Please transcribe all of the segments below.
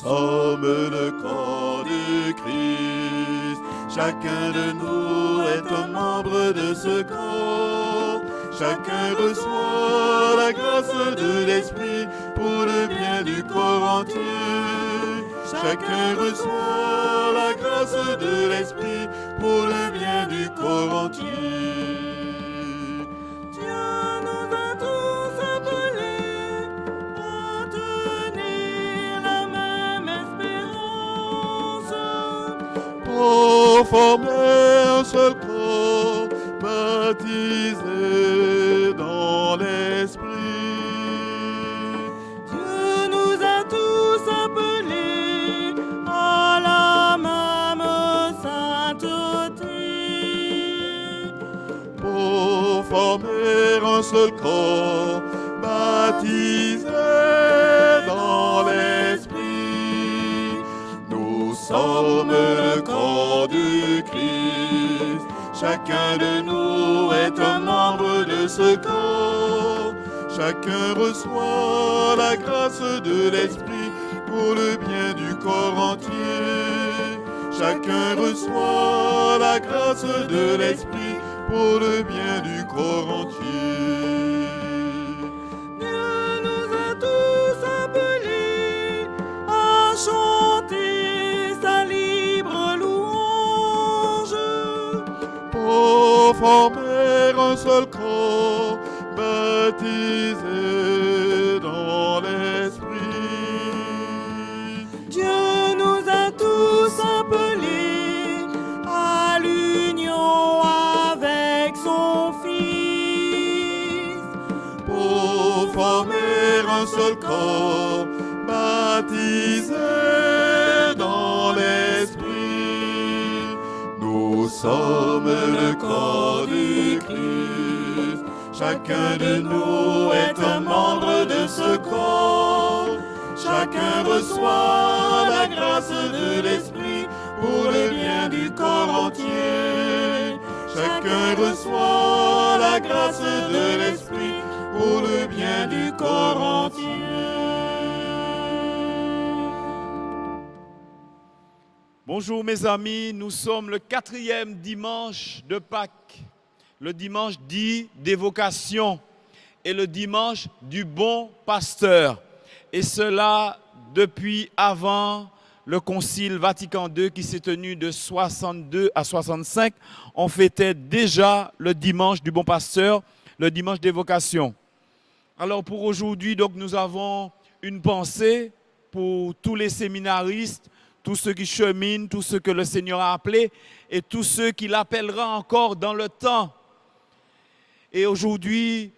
sommes le corps de Christ. Chacun de nous est un membre de ce corps. Chacun reçoit la grâce de l'Esprit pour le bien du corps entier. Chacun reçoit la grâce de l'Esprit pour le bien du corps entier. Dieu nous a tous appelés à tenir la même espérance. Pour former un seul corps, baptisé dans l'Esprit. Dieu nous a tous appelés à la même sainteté. Pour former un seul corps, baptisé dans l'Esprit. Nous sommes le corps du Christ. Chacun de nous est un membre de ce corps. Chacun reçoit la grâce de l'Esprit pour le bien du corps entier. Chacun reçoit la grâce de l'Esprit pour le bien du corps entier. Dieu nous a tous appelés à chanter sa libre louange. Pour former un seul corps, baptisé dans l'Esprit. Dieu nous a tous appelés à l'union avec son Fils. Pour former un seul corps, baptisé dans l'Esprit. Nous sommes le corps du Christ. Chacun de nous est un membre de ce corps. Chacun reçoit la grâce de l'Esprit pour le bien du corps entier. Chacun reçoit la grâce de l'Esprit pour le bien du corps entier. Bonjour mes amis, nous sommes le 4e dimanche de Pâques, le dimanche dit d'évocation et le dimanche du bon pasteur. Et cela depuis avant le Concile Vatican II qui s'est tenu de 62 à 65. On fêtait déjà le dimanche du bon pasteur, le dimanche d'évocation. Alors pour aujourd'hui, donc, nous avons une pensée pour tous les séminaristes, tous ceux qui cheminent, tous ceux que le Seigneur a appelés et tous ceux qu'il appellera encore dans le temps. Et aujourd'hui,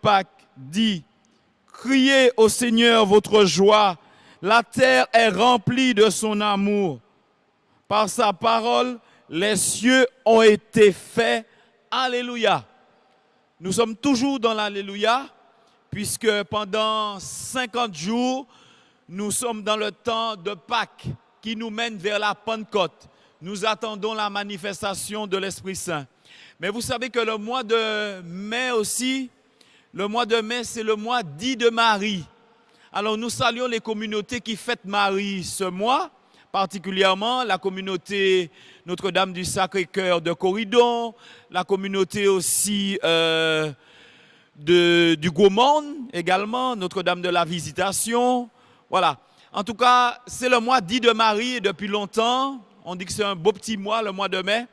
Pâques dit, criez au Seigneur votre joie, la terre est remplie de son amour. Par sa parole, les cieux ont été faits. Alléluia. Nous sommes toujours dans l'Alléluia, puisque pendant 50 jours, nous sommes dans le temps de Pâques qui nous mène vers la Pentecôte. Nous attendons la manifestation de l'Esprit Saint. Mais vous savez que le mois de mai aussi, le mois de mai, c'est le mois dit de Marie. Alors nous saluons les communautés qui fêtent Marie ce mois, particulièrement la communauté Notre-Dame du Sacré-Cœur de Corridon, la communauté aussi du Gaumont également, Notre-Dame de la Visitation. Voilà. En tout cas, c'est le mois dit de Marie et depuis longtemps, on dit que c'est un beau petit mois, le mois de mai.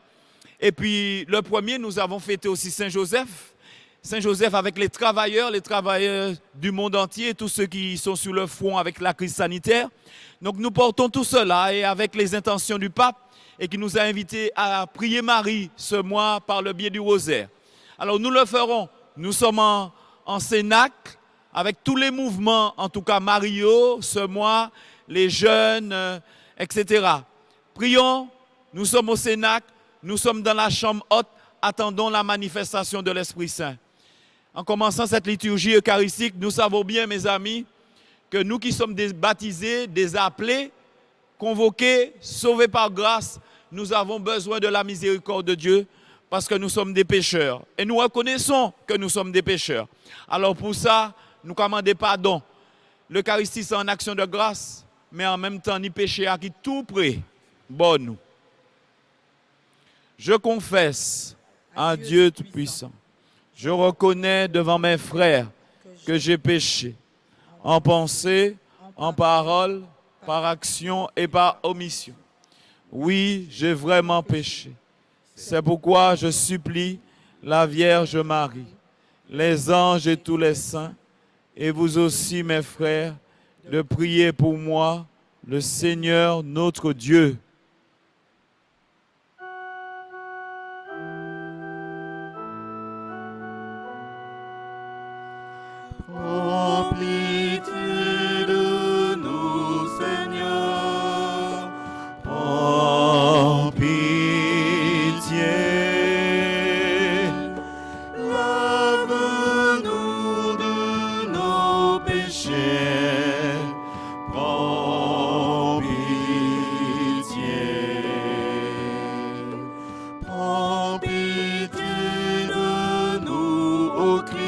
Et puis le premier, nous avons fêté aussi Saint-Joseph. Saint-Joseph avec les travailleurs du monde entier, tous ceux qui sont sur le front avec la crise sanitaire. Donc nous portons tout cela et avec les intentions du pape et qui nous a invités à prier Marie ce mois par le biais du rosaire. Alors nous le ferons, nous sommes en cénacle avec tous les mouvements, en tout cas Mario, ce mois, les jeunes, etc. Prions, nous sommes au cénacle, nous sommes dans la chambre haute, attendons la manifestation de l'Esprit Saint. En commençant cette liturgie eucharistique, nous savons bien, mes amis, que nous qui sommes des baptisés, des appelés, convoqués, sauvés par grâce, nous avons besoin de la miséricorde de Dieu parce que nous sommes des pécheurs. Et nous reconnaissons que nous sommes des pécheurs. Alors pour ça, nous commandons pardon. L'Eucharistie, c'est en action de grâce, mais en même temps, ni péché à qui tout près, bon nous. Je confesse à Dieu Tout-Puissant. Je reconnais devant mes frères que j'ai péché, en pensée, en parole, par action et par omission. Oui, j'ai vraiment péché. C'est pourquoi je supplie la Vierge Marie, les anges et tous les saints, et vous aussi, mes frères, de prier pour moi, le Seigneur notre Dieu. Prends pitié de nous, Seigneur. Prends pitié. Lave-nous de nos péchés. Prends pitié. Prends pitié de nous, ô Christ.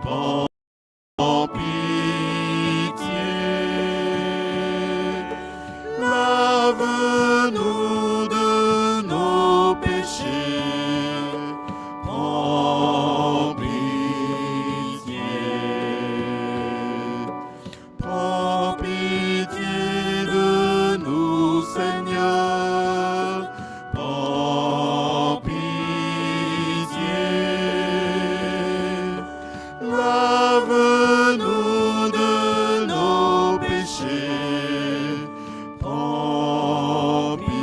Prends pitié, lave-nous de nos péchés. Prends pitié de nous, Seigneur. Prends pitié. Lave-nous de nos péchés, prends pitié.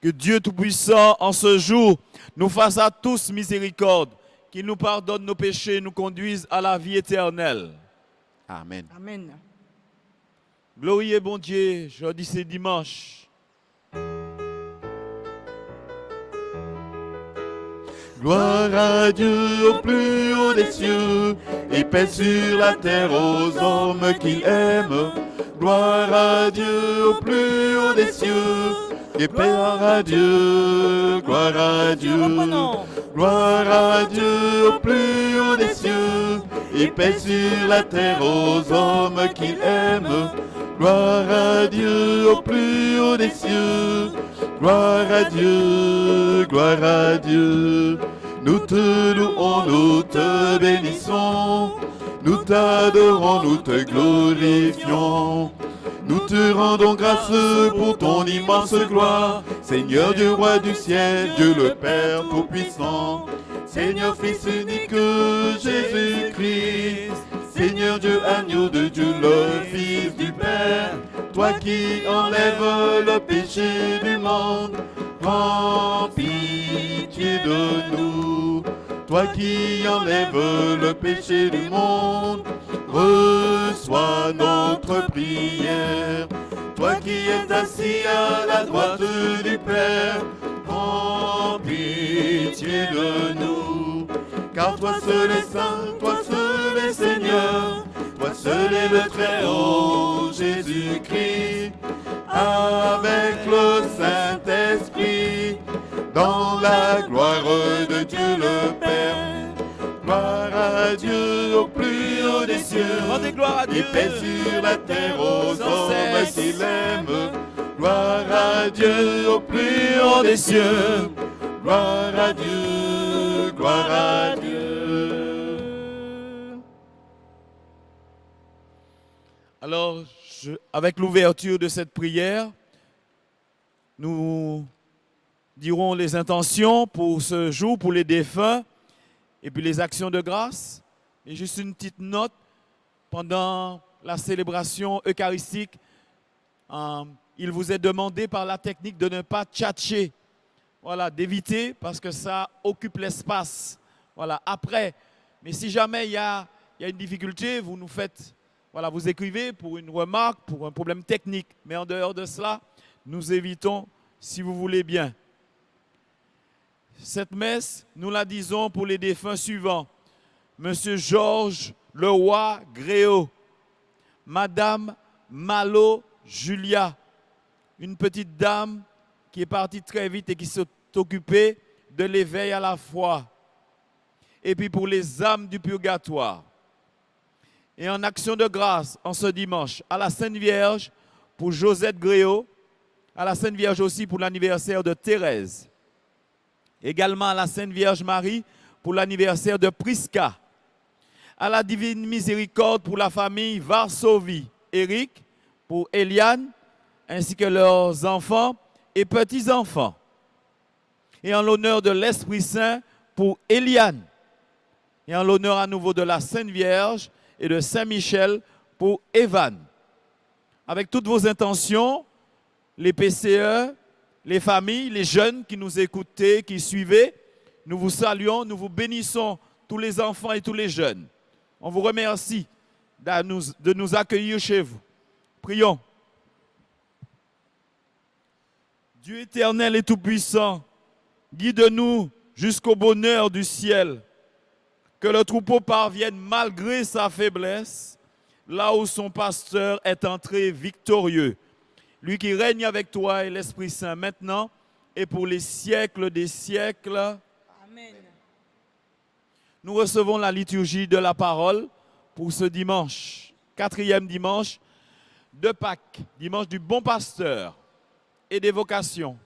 Que Dieu Tout-Puissant, en ce jour, nous fasse à tous miséricorde, qu'il nous pardonne nos péchés et nous conduise à la vie éternelle. Amen. Amen. Glorieux bon Dieu, jeudi c'est dimanche. Gloire à Dieu au plus haut des cieux, et paix sur la terre aux hommes qu'il aime. Gloire à Dieu au plus haut des cieux, et paix à Dieu, gloire à Dieu. Gloire à Dieu au plus haut des cieux, et paix sur la terre aux hommes qu'il aime. Gloire à Dieu au plus haut des cieux, gloire à Dieu, gloire à Dieu. Nous te louons, nous te bénissons, nous t'adorons, nous te glorifions. Nous te rendons grâce pour ton immense gloire, Seigneur Dieu, roi du ciel, Dieu le Père Tout-Puissant. Seigneur Fils unique Jésus-Christ, Seigneur Dieu, agneau de Dieu, le Fils du Père, toi qui enlèves le péché du monde, prends pitié de nous. Toi qui enlèves le péché du monde, reçois notre prière. toi qui es assis à la droite du Père, prends pitié de nous. Car toi seul est saint, toi seul est Seigneur, toi seul est le Très-Haut Jésus-Christ, avec le Saint-Esprit, dans la gloire de Dieu le Père. Gloire à Dieu au plus haut des cieux, Rendez gloire à Dieu. et paix sur la terre aux Sans hommes cesse. qu'il aime. Gloire à Dieu au plus haut des cieux, gloire à Dieu, gloire à Dieu. Alors, avec l'ouverture de cette prière, nous dirons les intentions pour ce jour, pour les défunts, et puis les actions de grâce. Et juste une petite note, pendant la célébration eucharistique, il vous est demandé par la technique de ne pas tchatcher. Voilà, d'éviter parce que ça occupe l'espace. Voilà, après. Mais si jamais il y a une difficulté, vous nous faites, voilà, vous écrivez pour une remarque, pour un problème technique. Mais en dehors de cela, nous évitons si vous voulez bien. Cette messe, nous la disons pour les défunts suivants. Monsieur Georges Leroy Gréau, Madame Malo Julia, une petite dame qui est partie très vite et qui s'est occupée de l'éveil à la foi. Et puis pour les âmes du purgatoire. Et en action de grâce, en ce dimanche, à la Sainte Vierge, pour Josette Gréau, à la Sainte Vierge aussi pour l'anniversaire de Thérèse. Également à la Sainte Vierge Marie pour l'anniversaire de Prisca. À la Divine Miséricorde pour la famille Varsovie, Eric, pour Eliane, ainsi que leurs enfants et petits-enfants. Et en l'honneur de l'Esprit Saint pour Eliane. Et en l'honneur à nouveau de la Sainte Vierge et de Saint-Michel pour Evan. Avec toutes vos intentions, les PCE, les familles, les jeunes qui nous écoutaient, qui suivaient, nous vous saluons, nous vous bénissons, tous les enfants et tous les jeunes. On vous remercie de nous accueillir chez vous. Prions. Dieu éternel et tout-puissant, guide-nous jusqu'au bonheur du ciel. Que le troupeau parvienne malgré sa faiblesse, là où son pasteur est entré victorieux. Lui qui règne avec toi et l'Esprit Saint maintenant et pour les siècles des siècles. Amen. Nous recevons la liturgie de la parole pour ce dimanche, 4e dimanche de Pâques, dimanche du bon pasteur et des vocations.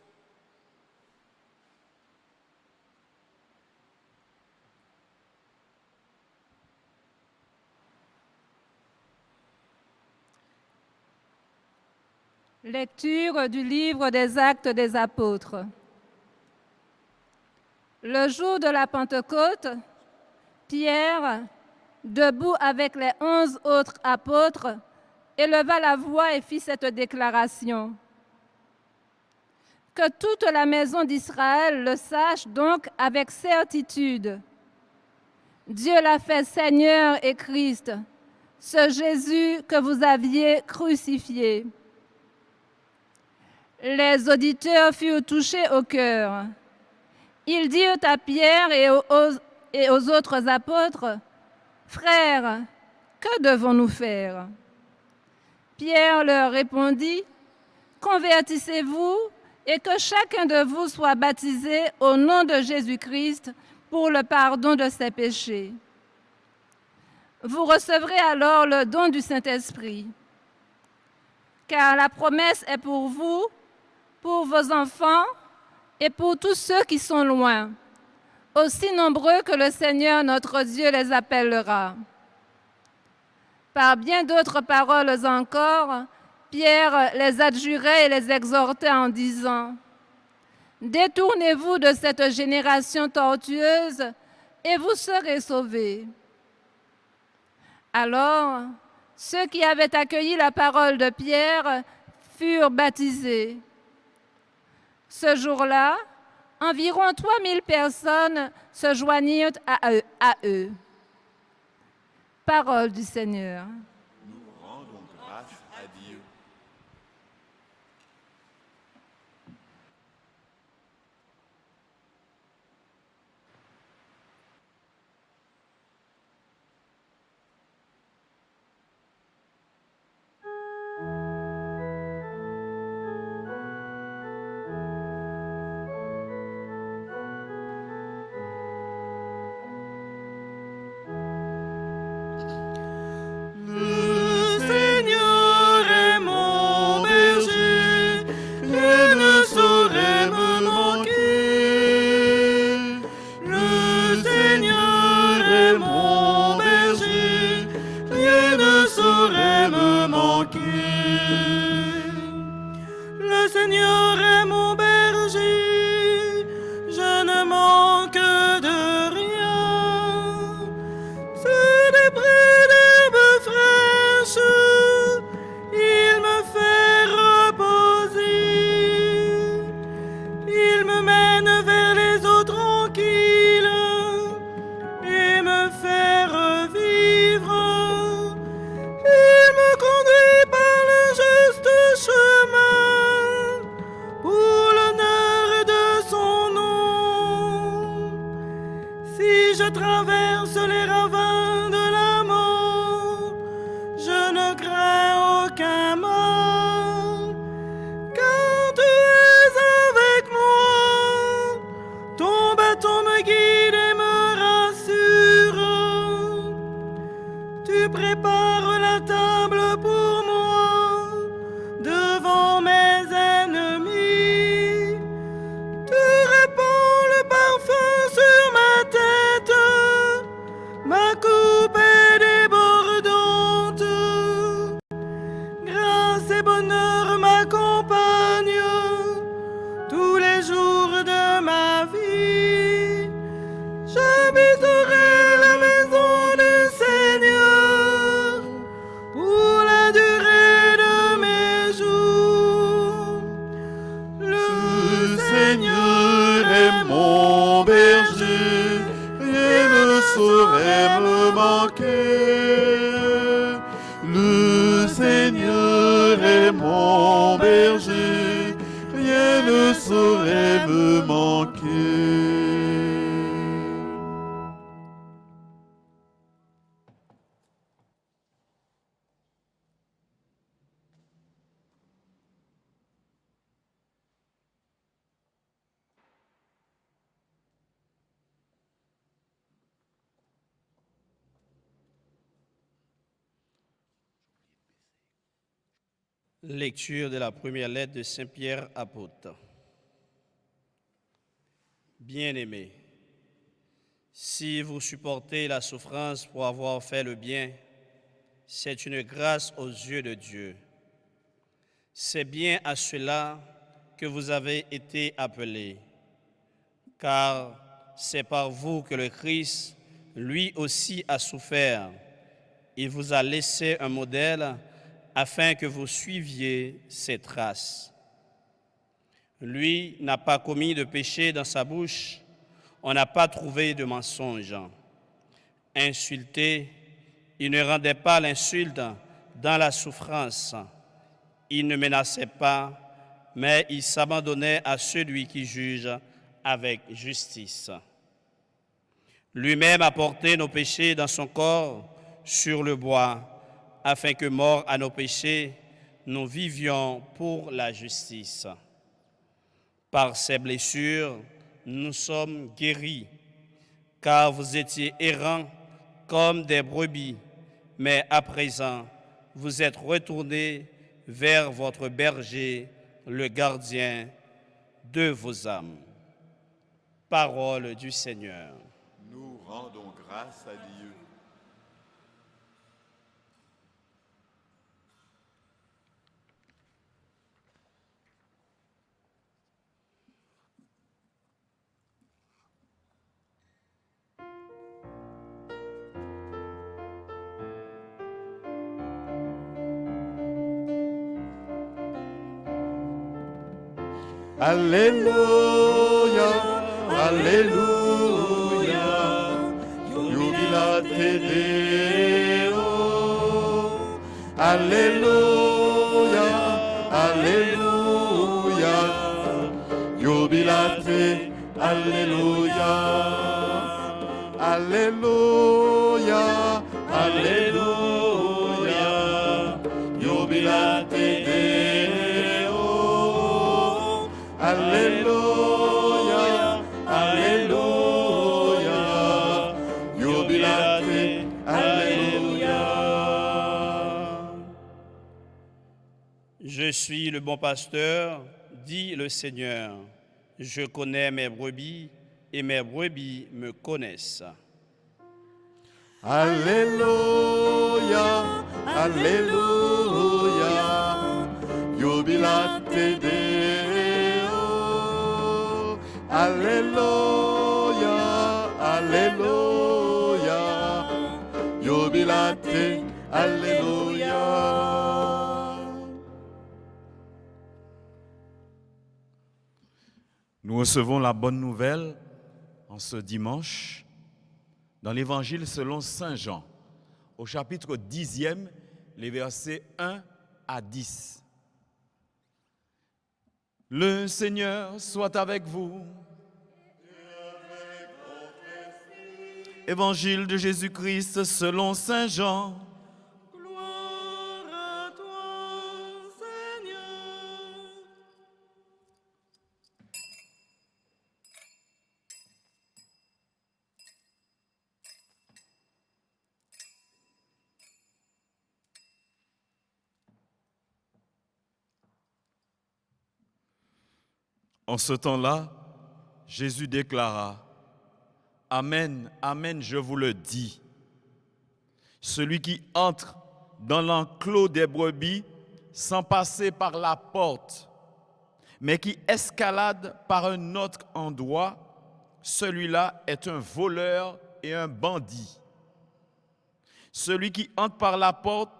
Lecture du livre des Actes des Apôtres. Le jour de la Pentecôte, Pierre, debout avec les 11 autres apôtres, éleva la voix et fit cette déclaration. Que toute la maison d'Israël le sache donc avec certitude. Dieu l'a fait Seigneur et Christ, ce Jésus que vous aviez crucifié. Les auditeurs furent touchés au cœur. Ils dirent à Pierre et aux autres apôtres, « Frères, que devons-nous faire ?» Pierre leur répondit, « Convertissez-vous et que chacun de vous soit baptisé au nom de Jésus-Christ pour le pardon de ses péchés. Vous recevrez alors le don du Saint-Esprit, car la promesse est pour vous, pour vos enfants et pour tous ceux qui sont loin, aussi nombreux que le Seigneur notre Dieu les appellera. » Par bien d'autres paroles encore, Pierre les adjurait et les exhortait en disant, « Détournez-vous de cette génération tortueuse et vous serez sauvés. » Alors, ceux qui avaient accueilli la parole de Pierre furent baptisés. Ce jour-là, environ 3000 personnes se joignirent à eux. Parole du Seigneur. Nous rendons grâce à Dieu. je traverse les ravins de la mort, je ne crains aucun mal, car tu es avec moi. Ton bâton me guide et me rassure. Tu prépares la table pour moi devant mes ennemis. Tu répands le parfum sur ma tête. Ma coupe est débordante. Grâce et bonheur m'accompagnent tous les jours de ma vie. J'habiterai la maison du Seigneur pour la durée de mes jours. Le Seigneur est mon berger, rien ne saurait me manquer. Le Seigneur est mon berger, rien ne saurait me manquer. Lecture de la première lettre de Saint Pierre apôtre. Bien-aimés, si vous supportez la souffrance pour avoir fait le bien, c'est une grâce aux yeux de Dieu. C'est bien à cela que vous avez été appelés, car c'est par vous que le Christ, lui aussi, a souffert. Il vous a laissé un modèle afin que vous suiviez ses traces. Lui n'a pas commis de péché dans sa bouche, on n'a pas trouvé de mensonge. Insulté, il ne rendait pas l'insulte dans la souffrance. Il ne menaçait pas, mais il s'abandonnait à celui qui juge avec justice. Lui-même a porté nos péchés dans son corps sur le bois, afin que, morts à nos péchés, nous vivions pour la justice. Par ses blessures, nous sommes guéris, car vous étiez errants comme des brebis, mais à présent, vous êtes retournés vers votre berger, le gardien de vos âmes. Parole du Seigneur. Nous rendons grâce à Dieu. Alléluia, Alléluia, jubilate Deo. Alléluia, Alléluia, jubilate, Alléluia. Alléluia, Alléluia, jubilate Deo. Alléluia, Alléluia, jubilate, Alléluia. Je suis le bon pasteur, dit le Seigneur. Je connais mes brebis et mes brebis me connaissent. Alléluia, Alléluia, jubilate Deo. Alléluia, Alléluia, jubilate, Alléluia. Nous recevons la bonne nouvelle en ce dimanche dans l'évangile selon Saint Jean, au chapitre 10e, les versets 1 à 10. Le Seigneur soit avec vous. Évangile de Jésus-Christ selon Saint Jean. Gloire à toi, Seigneur. En ce temps-là, Jésus déclara: Amen, amen, je vous le dis. Celui qui entre dans l'enclos des brebis sans passer par la porte, mais qui escalade par un autre endroit, celui-là est un voleur et un bandit. Celui qui entre par la porte,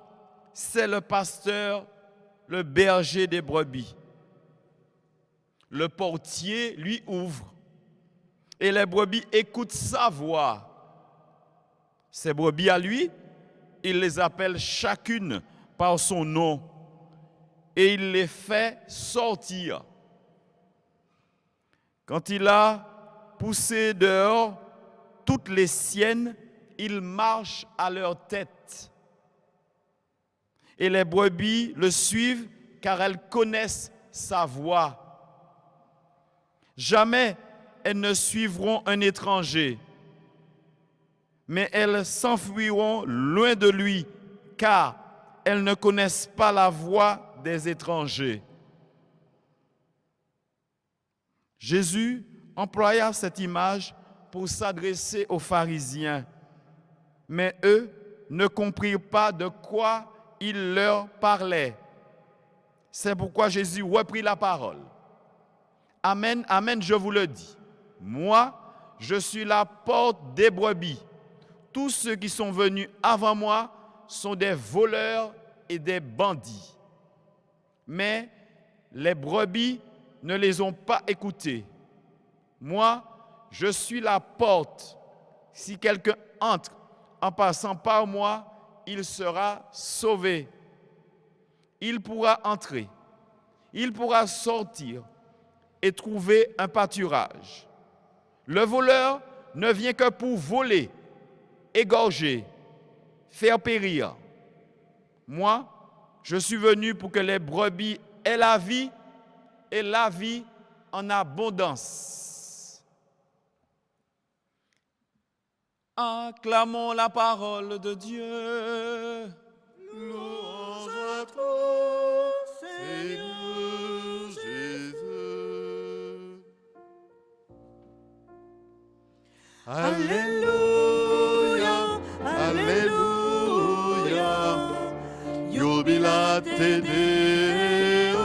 c'est le pasteur, le berger des brebis. Le portier lui ouvre et les brebis écoutent sa voix. Ces brebis à lui, il les appelle chacune par son nom et il les fait sortir. Quand il a poussé dehors toutes les siennes, il marche à leur tête. Et les brebis le suivent car elles connaissent sa voix. Jamais elles ne suivront un étranger, mais elles s'enfuiront loin de lui, car elles ne connaissent pas la voix des étrangers. Jésus employa cette image pour s'adresser aux pharisiens, mais eux ne comprirent pas de quoi il leur parlait. C'est pourquoi Jésus reprit la parole. Amen, amen, je vous le dis. Moi, je suis la porte des brebis. Tous ceux qui sont venus avant moi sont des voleurs et des bandits. Mais les brebis ne les ont pas écoutés. Moi, je suis la porte. Si quelqu'un entre en passant par moi, il sera sauvé. Il pourra entrer, il pourra sortir et trouver un pâturage. Le voleur ne vient que pour voler, égorger, faire périr. Moi, je suis venu pour que les brebis aient la vie et la vie en abondance. Acclamons la parole de Dieu. Louange à toi, Seigneur Jésus. Alléluia, Alléluia, jubilate Deo.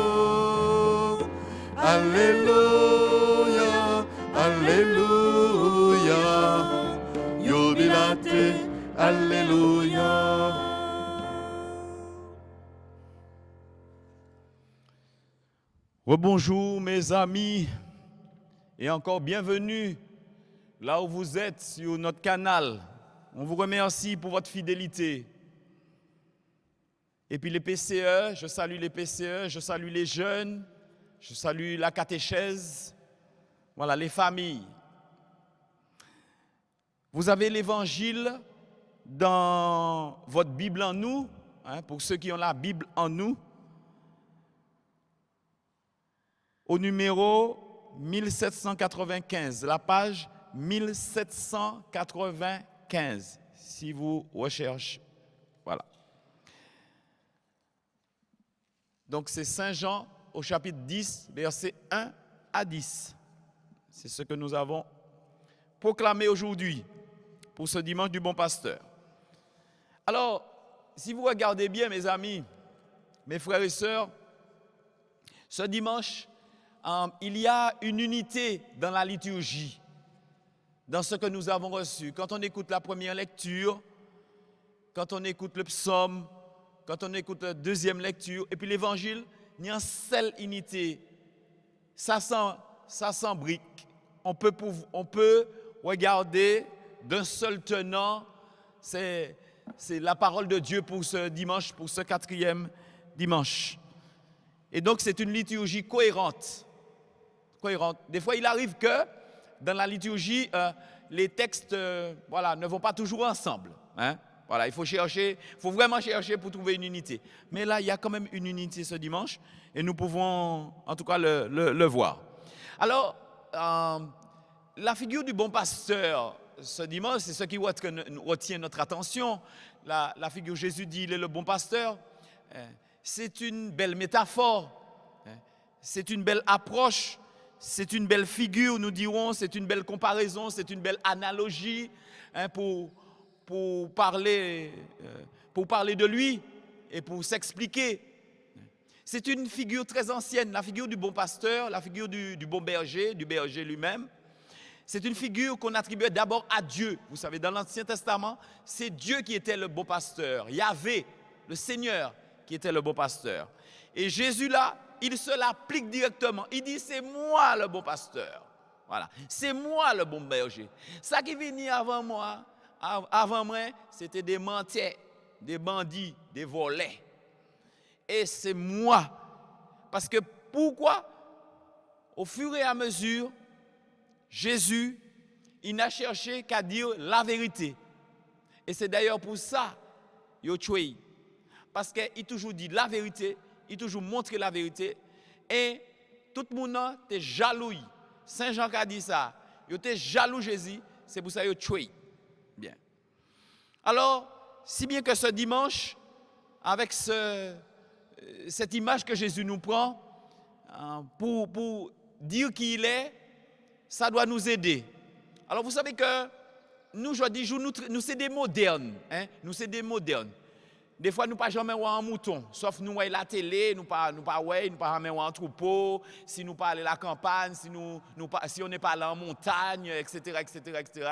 Alléluia, Alléluia, jubilate, Alléluia. Rebonjour mes amis et encore bienvenue là où vous êtes sur notre canal. On vous remercie pour votre fidélité. Et puis les PCE, je salue les PCE, je salue les jeunes, je salue la catéchèse, voilà les familles. Vous avez l'évangile dans votre Bible en nous, pour ceux qui ont la Bible en nous, au numéro 1795, la page 1795, si vous recherchez. Voilà. Donc c'est Saint Jean au chapitre 10, versets 1 à 10. C'est ce que nous avons proclamé aujourd'hui pour ce dimanche du Bon Pasteur. Alors, si vous regardez bien, mes amis, mes frères et sœurs, ce dimanche, il y a une unité dans la liturgie, dans ce que nous avons reçu. Quand on écoute la première lecture, quand on écoute le psaume, quand on écoute la deuxième lecture, et puis l'évangile, il y a une seule unité. Ça s'embrique. On peut regarder d'un seul tenant. C'est la parole de Dieu pour ce dimanche, pour ce 4e dimanche. Et donc, c'est une liturgie cohérente. Des fois, il arrive que dans la liturgie, les textes ne vont pas toujours ensemble. Hein? Voilà, il faut vraiment chercher pour trouver une unité. Mais là, il y a quand même une unité ce dimanche et nous pouvons en tout cas le voir. Alors, la figure du bon pasteur ce dimanche, c'est ce qui retient notre attention. La figure Jésus dit, il est le bon pasteur. C'est une belle métaphore, c'est une belle approche, c'est une belle figure, nous dirons, c'est une belle comparaison, c'est une belle analogie pour parler de lui et pour s'expliquer. C'est une figure très ancienne, la figure du bon pasteur, la figure du bon berger, du berger lui-même. C'est une figure qu'on attribuait d'abord à Dieu. Vous savez, dans l'Ancien Testament, c'est Dieu qui était le bon pasteur. Yahvé, le Seigneur, qui était le bon pasteur. Et Jésus, là, il se l'applique directement. Il dit, c'est moi le bon pasteur. Voilà. C'est moi le bon berger. Ça qui venait avant moi, c'était des mentés, des bandits, des volets. Et c'est moi. Parce que pourquoi? Au fur et à mesure, Jésus, il n'a cherché qu'à dire la vérité. Et c'est d'ailleurs pour ça qu'il a tué. Parce qu'il toujours dit la vérité, il toujours montré la vérité. Et tout le monde était jaloux. Saint Jean qui a dit ça. Il était jaloux Jésus, c'est pour ça qu'il a tué. Bien. Alors, si bien que ce dimanche, avec cette image que Jésus nous prend, pour dire qui il est, ça doit nous aider. Alors vous savez que nous, aujourd'hui, nous sommes des modernes. Hein? Nous sommes des modernes. Des fois, nous ne pouvons jamais voir un mouton. Sauf nous voyons la télé, nous ne pouvons jamais voir un troupeau. Si nous ne pouvons aller à la campagne, si on n'est pas allé en montagne, etc.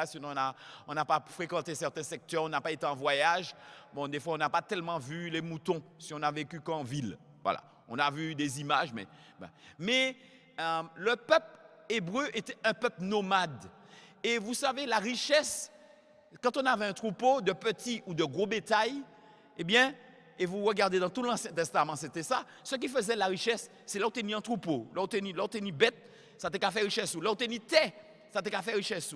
Si on n'a pas fréquenté certains secteurs, on n'a pas été en voyage. Bon, des fois, on n'a pas tellement vu les moutons si on a vécu qu'en ville. Voilà. On a vu des images, mais le peuple hébreu était un peuple nomade. Et vous savez, la richesse, quand on avait un troupeau de petits ou de gros bétail, eh bien, et vous regardez dans tout l'Ancien Testament, c'était ça. Ce qui faisait la richesse, c'est là où tu as un troupeau, là où tu as bête, ça t'a qu'à faire richesse. Là où tu as terre, ça t'a qu'à faire richesse.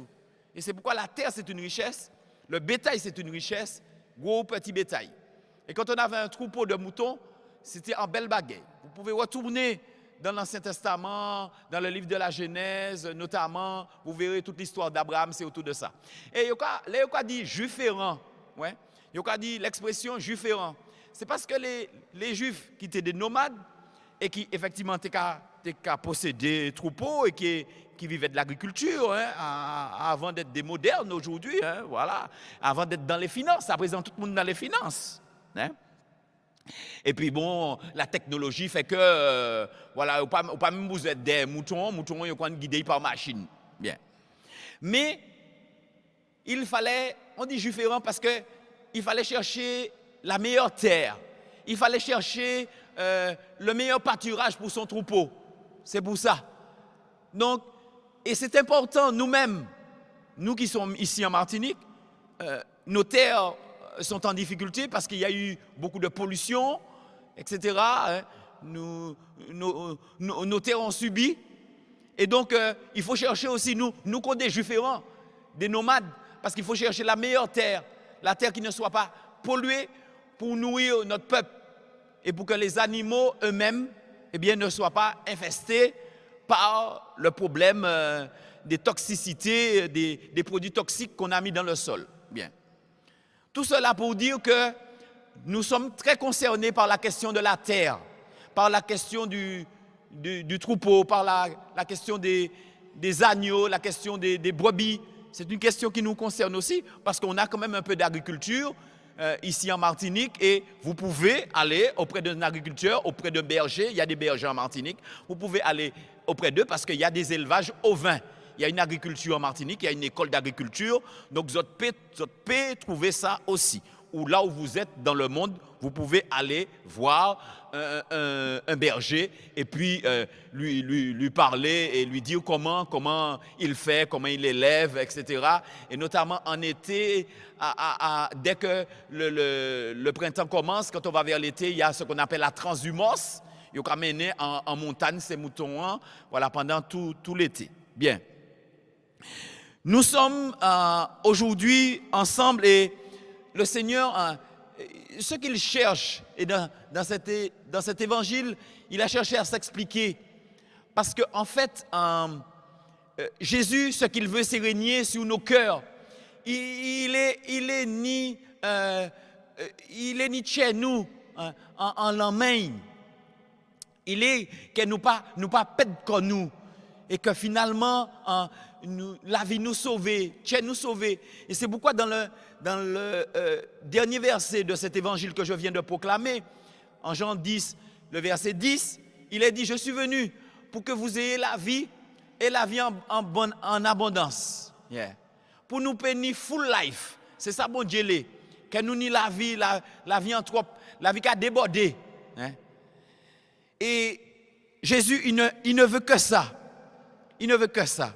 Et c'est pourquoi la terre, c'est une richesse, le bétail, c'est une richesse, gros petit bétail. Et quand on avait un troupeau de moutons, c'était en belle baguette. Vous pouvez retourner dans l'Ancien Testament, dans le livre de la Genèse, notamment, vous verrez toute l'histoire d'Abraham, c'est autour de ça. Et il y a dit juiférant, ouais. Il y a dit l'expression juiférant. C'est parce que les juifs qui étaient des nomades et qui effectivement étaient qu'à posséder des troupeaux et qui vivaient de l'agriculture, hein, avant d'être des modernes aujourd'hui, hein, voilà, avant d'être dans les finances, à présent tout le monde dans les finances. Hein. Et puis bon, la technologie fait que, voilà, pas même vous êtes des moutons, ils sont guidés par machine. Bien. Mais il fallait, on dit juiférant parce qu'il fallait chercher la meilleure terre. Il fallait chercher le meilleur pâturage pour son troupeau. C'est pour ça. Donc, et c'est important, nous-mêmes, nous qui sommes ici en Martinique, nos terres sont en difficulté parce qu'il y a eu beaucoup de pollution, etc. Hein. Nos terres ont subi. Et donc, il faut chercher aussi, nous qu'on des juiférants, des nomades, parce qu'il faut chercher la meilleure terre, la terre qui ne soit pas polluée pour nourrir notre peuple et pour que les animaux eux-mêmes eh bien, ne soient pas infestés par le problème des toxicités, des produits toxiques qu'on a mis dans le sol. Bien. Tout cela pour dire que nous sommes très concernés par la question de la terre, par la question du troupeau, par la question des agneaux, la question des brebis. C'est une question qui nous concerne aussi parce qu'on a quand même un peu d'agriculture ici en Martinique et vous pouvez aller auprès d'un agriculteur, auprès d'un berger. Il y a des bergers en Martinique. Vous pouvez aller auprès d'eux parce qu'il y a des élevages ovins. Il y a une agriculture en Martinique, il y a une école d'agriculture. Donc, vous pouvez trouver ça aussi. Ou là où vous êtes dans le monde, vous pouvez aller voir un berger et puis lui parler et lui dire comment il fait, comment il élève, etc. Et notamment en été, dès que le printemps commence, quand on va vers l'été, il y a ce qu'on appelle la transhumance. Il y a mener en montagne ces moutons, voilà, pendant tout l'été. Bien. Nous sommes aujourd'hui ensemble et le Seigneur, ce qu'il cherche, et dans cet évangile, il a cherché à s'expliquer. Parce qu'en fait, Jésus, ce qu'il veut, c'est régner sur nos cœurs. Il est ni chez nous en l'emmène. Il est que nous pas pète comme nous. Et que finalement, la vie nous sauver, Dieu nous sauver. Et c'est pourquoi dans le dernier verset de cet évangile que je viens de proclamer, en Jean 10, le verset 10, il est dit, je suis venu pour que vous ayez la vie et la vie en abondance. Yeah. Pour nous payer full life. C'est ça, bon Dieu, que nous ni la vie en trop, la vie qui a débordé. Hein? Et Jésus, il ne veut que ça. Il ne veut que ça.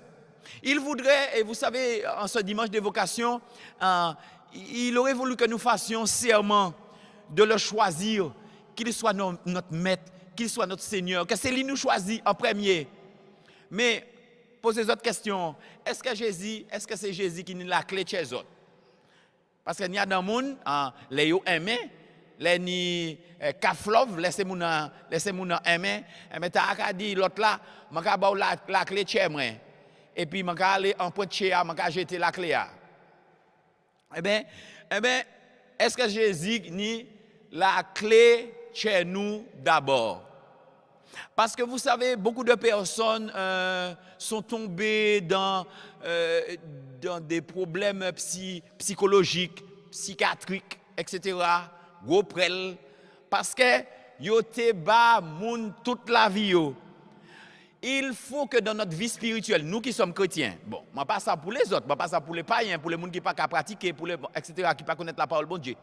Il voudrait, et vous savez, en ce dimanche d'évocation, il aurait voulu que nous fassions serment de le choisir, qu'il soit notre maître, qu'il soit notre Seigneur, que c'est lui nous choisit en premier. Mais, posez autres questions. Est-ce que c'est Jésus qui nous la clé chez eux? Parce qu'il y a dans le monde, les gens aiment, les ni kaflov, laissez-moi aimer, mais tu as dit l'autre là, je vais la clé chez moi. Et puis, je vais aller en point de chez moi, je vais jeter la clé. Eh bien, est-ce que Jésus ni la clé chez nous d'abord? Parce que vous savez, beaucoup de personnes sont tombées dans des problèmes psychologiques, psychiatriques, etc. Parce que yo te ba moun toute la vie yo. Il faut que dans notre vie spirituelle, nous qui sommes chrétiens, bon, je ne pas ça pour les autres, je ne pas ça pour les païens, pour les gens qui ne peuvent pas pratiquer, pour les, etc., qui ne peuvent pas connaître la parole de bon Dieu.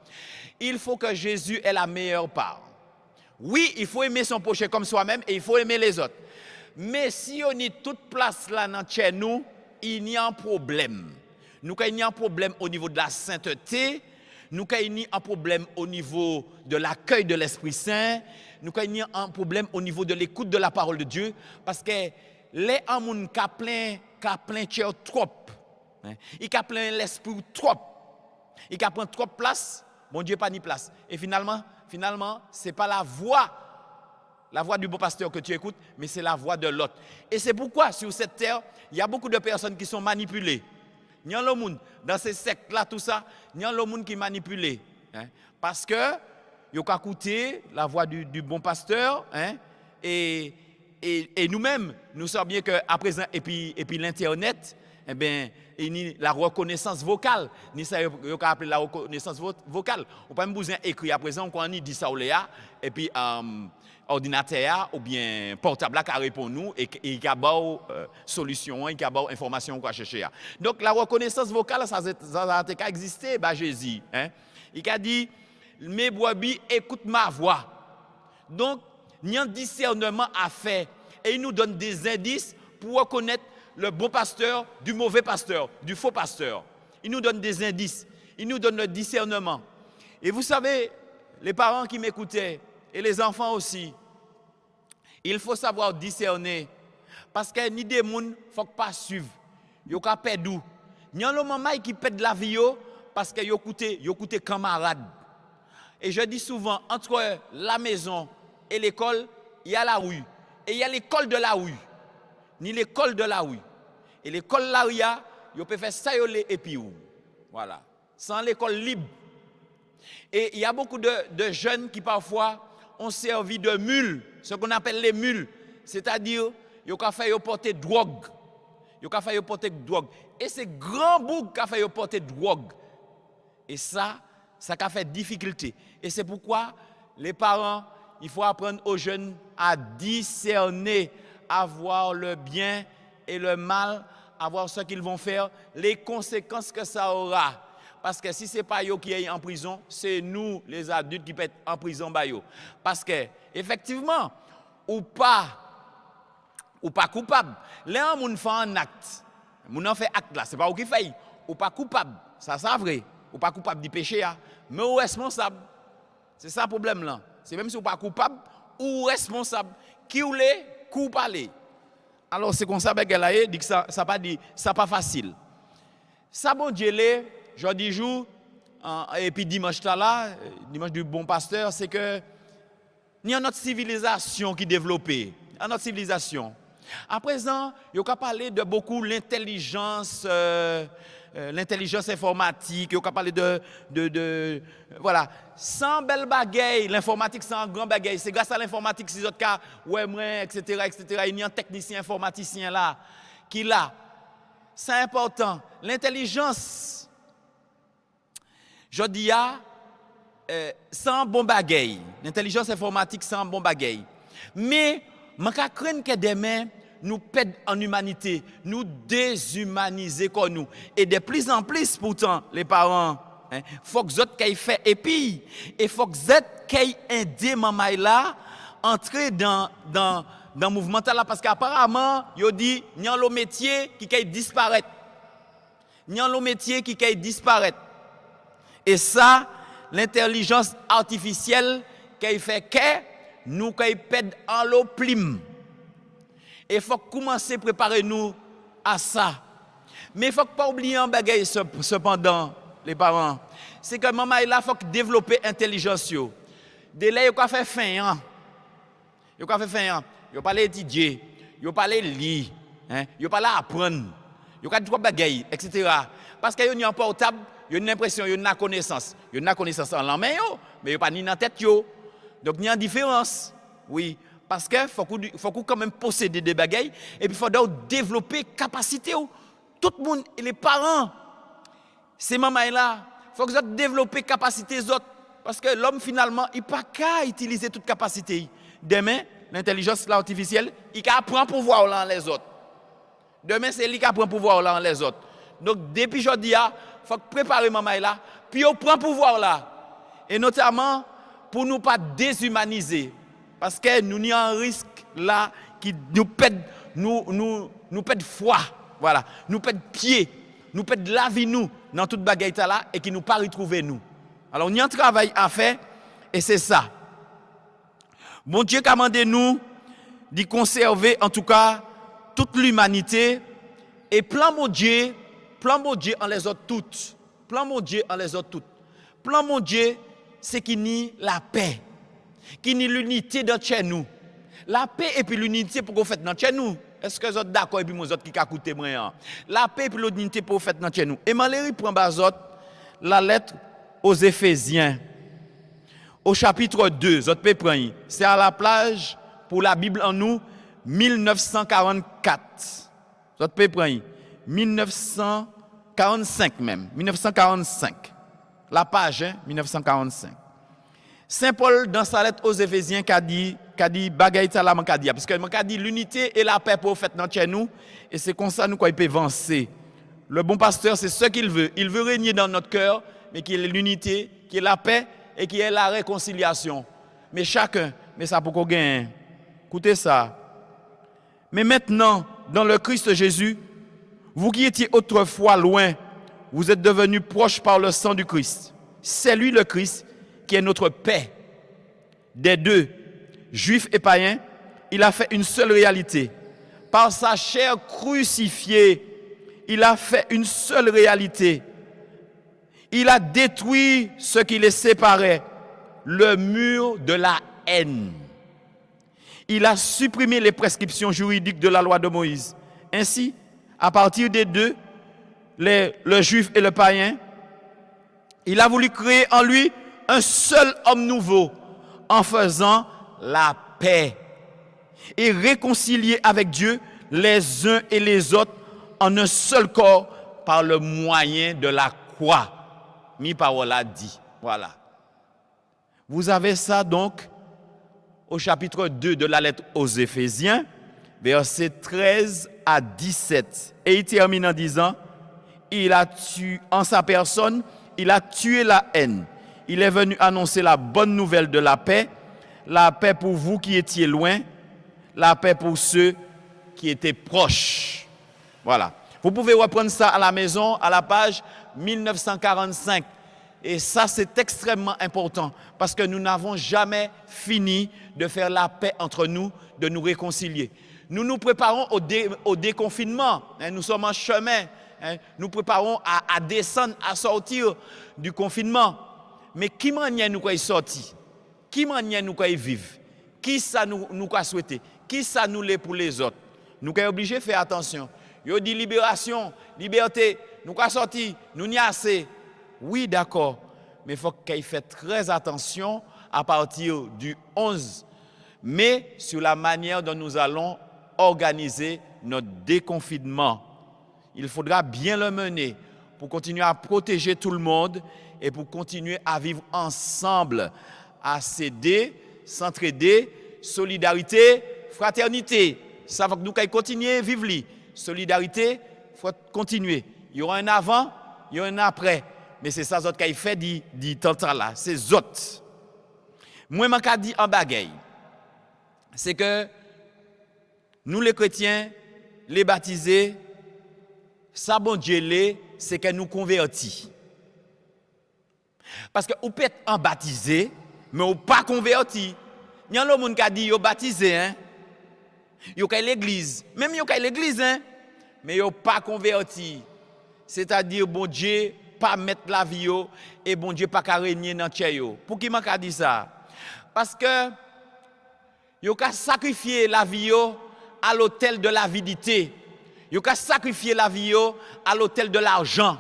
Il faut que Jésus ait la meilleure part. Oui, il faut aimer son prochain comme soi-même et il faut aimer les autres. Mais si on est toute place là dans chez nous, il y a un problème. Nous, il y a un problème au niveau de la sainteté, nous, il y a un problème au niveau de l'accueil de l'Esprit Saint, nous, il y a un problème au niveau de l'écoute de la parole de Dieu, parce que les gens qui ont plein de cœur trop, ils ont plein l'esprit trop, ils ont trop de place, bon Dieu pas ni place. Et finalement, ce n'est pas la voix du bon pasteur que tu écoutes, mais c'est la voix de l'autre. Et c'est pourquoi sur cette terre, il y a beaucoup de personnes qui sont manipulées. Il y a le monde, dans ces sectes-là, tout ça, il y a le monde qui est manipulé. Hein, parce que, il y a écouter la voix du bon pasteur, hein, et nous-mêmes, nous savons bien qu'à présent, et puis l'Internet, eh bien, la reconnaissance vocale, ni ça, on peut appeler la reconnaissance vocale. On peut même besoin écrire à présent, on dit ça ou là, et puis ordinateur ou bien portable qui répond nous et qui a une solution, qui a une information qu'on chercher. Donc la reconnaissance vocale, ça a existé, bah Jésus. Hein? Il a dit, mes brebis écoutent ma voix. Donc, il y a un discernement à faire et il nous donne des indices pour reconnaître le bon pasteur du mauvais pasteur, du faux pasteur. Il nous donne des indices, il nous donne le discernement. Et vous savez, les parents qui m'écoutaient, et les enfants aussi, il faut savoir discerner. Parce que ni des gens ne faut pas suivre. Ils ne sont pas perdus. Il y a des mamans qui perdent la vie parce qu'ils écoutent camarades. Et je dis souvent, entre la maison et l'école, il y a la rue. Et il y a l'école de la rue. Ni l'école de la rue. Et l'école de la rue, ils peuvent faire ça et puis où. Voilà. Sans l'école libre. Et il y a beaucoup de jeunes qui parfois ont servi de mules, ce qu'on appelle les mules. C'est-à-dire, ils ont fait porter drogue. Ils ont fait porter drogue. Et c'est grand bouc qui a fait porter drogue. Et ça a fait difficulté. Et c'est pourquoi les parents, il faut apprendre aux jeunes à discerner, à voir le bien et le mal, à voir ce qu'ils vont faire, les conséquences que ça aura. Parce que si ce n'est pas eux qui sont en prison, c'est nous, les adultes, qui peuvent être en prison. Parce que, effectivement, ou pas coupable. Là, on fait un acte. On fait acte là, ce n'est pas vous qui fait. Ou pas coupable, ça c'est vrai. Ou pas coupable du péché, mais ou responsable. C'est ça le problème là. C'est même si vous pas coupable, ou responsable. Qui ou les coupable. Alors c'est comme ça que dit que ça pas facile. Ça bon Dieu jeudi jour et puis dimanche là, dimanche du bon pasteur, c'est que il y a notre civilisation qui est développée, notre civilisation. À présent, il y a parler de beaucoup l'intelligence informatique, il y a parler de voilà, sans belle bagaille, l'informatique c'est un grand bagaille, c'est grâce à l'informatique ces autres cas etc. Il y a un technicien informaticien là qui là. C'est important, l'intelligence je dis sans bon bagaille, l'intelligence informatique sans bon bagaille. Mais je crains que demain nous perdons en humanité, nous déshumaniser comme nous. Et de plus en plus, pourtant, les parents, il faut que vous ayez fait et puis, il faut que vous ayez aidé maman là, entrer dans le mouvement là, parce qu'apparemment, il dit, il y a un métier qui disparaître. Il y a un métier qui disparaître. Et ça, l'intelligence artificielle qui fait que nous perdons en l'eau plim. Et il faut commencer à préparer nous à ça. Mais il ne faut pas oublier un bagage cependant, les parents. C'est que maman il faut développer l'intelligence. Dès là, il faut faire fin. Il faut faire fin. Il faut pas étudier. Il faut pas lire. Il faut pas apprendre. Il faut faire des bagages, etc. Parce qu'il y a un portable, il y a une impression, il y a une connaissance. Il y a une connaissance en la main, mais il n'y a pas ni dans la tête. Donc il y a une différence. Oui. Parce qu'il faut quand même posséder des bagages et puis il faut développer capacité. Tout le monde, et les parents, ces mamans-là, il faut que vous développer capacité des autres. Parce que l'homme, finalement, il n'a pas qu'à utiliser toute capacité. Demain, l'intelligence artificielle, il apprend pouvoir là les autres. Demain, c'est lui qui apprend pouvoir là les autres. Donc, depuis aujourd'hui, il faut préparer maman-là, puis on prend pouvoir là. Et notamment, pour ne pas déshumaniser. Parce que nous avons un risque là qui nous pète foi, voilà, nous pète pied, nous pète la vie nous dans toute bagaille là et qui nous pas retrouver nous. Alors il y a un travail à faire et c'est ça. Bon Dieu commande nous d'y conserver en tout cas toute l'humanité et plan mon Dieu en les autres toutes. Plan mon Dieu en les autres toutes. Plan mon Dieu c'est qui nie la paix. Qui nie l'unité dans chez nous. La paix et puis l'unité pour qu'on fasse dans chez nous. Est-ce que vous êtes d'accord et puis moi autres qui a coûté moi? La paix et puis l'unité pour faire dans chez nous. Et Malérie prend bazot la lettre aux Éphésiens au chapitre 2, autres peut prendre. C'est à la plage pour la Bible en nous 1944. Autres peut prendre 1945 même, 1945. La page 1945. Saint Paul, dans sa lettre aux Éphésiens, a dit bagaille la man dit parce que man dit l'unité et la paix pour faire dans chez nous et c'est comme ça nous quoi il peut avancer. Le bon pasteur c'est ce qu'il veut. Il veut régner dans notre cœur, mais qu'il y ait l'unité, qu'il y ait la paix et qu'il y ait la réconciliation. Mais chacun, mais ça pour qu'on gagne. Écoutez ça. Mais maintenant, dans le Christ Jésus, vous qui étiez autrefois loin, vous êtes devenus proches par le sang du Christ. C'est lui le Christ qui est notre paix. Des deux, juifs et païens, il a fait une seule réalité. Par sa chair crucifiée, il a fait une seule réalité. Il a détruit ce qui les séparait, le mur de la haine. Il a supprimé les prescriptions juridiques de la loi de Moïse. Ainsi, à partir des deux, le juif et le païen, il a voulu créer en lui un seul homme nouveau en faisant la paix et réconcilier avec Dieu les uns et les autres en un seul corps par le moyen de la croix. Mi parole a dit. Voilà. Vous avez ça donc au chapitre 2 de la lettre aux Éphésiens, versets 13 à 17. Et il termine en disant, il a tué en sa personne, il a tué la haine. Il est venu annoncer la bonne nouvelle de la paix pour vous qui étiez loin, la paix pour ceux qui étaient proches. Voilà. Vous pouvez reprendre ça à la maison, à la page 1945. Et ça, c'est extrêmement important parce que nous n'avons jamais fini de faire la paix entre nous, de nous réconcilier. Nous nous préparons au déconfinement. Nous sommes en chemin. Nous préparons à descendre, à sortir du confinement. Mais qui manière nous quoi sortir? Qui manière nous quoi vivre? Qui ça nous quoi souhaiter? Qui ça nous l'est pour les autres? Nous sommes obligés de faire attention. Yo dit libération, liberté, nous quoi sortir, nous n'y assez. Oui, d'accord. Mais il faut qu'il fasse très attention à partir du 11 mai sur la manière dont nous allons organiser notre déconfinement. Il faudra bien le mener pour continuer à protéger tout le monde et pour continuer à vivre ensemble, à s'aider, s'entraider, solidarité, fraternité. Ça va que nous continuer à vivre. Solidarité, il faut continuer. Il y aura un avant, il y aura un après. Mais c'est ça qui fait dit tant là, c'est autres. Moi, je dis en bagaille, c'est que nous les chrétiens, les baptisés, ça bon Dieu c'est que nous convertis. Parce que vous peut être en baptisé, mais vous pas converti. Il y a des gens qui dit yo baptisé hein. Yo kay l'église, même yo kay l'église hein, mais yo pas converti. C'est-à-dire bon Dieu pas mettre la vie yo et bon Dieu pas régner dans tchè yo. Pour qui m'a dit ça? Parce que yo ka sacrifier la vie yo à l'autel de l'avidité. Yo ka sacrifier la vie yo à l'autel de l'argent.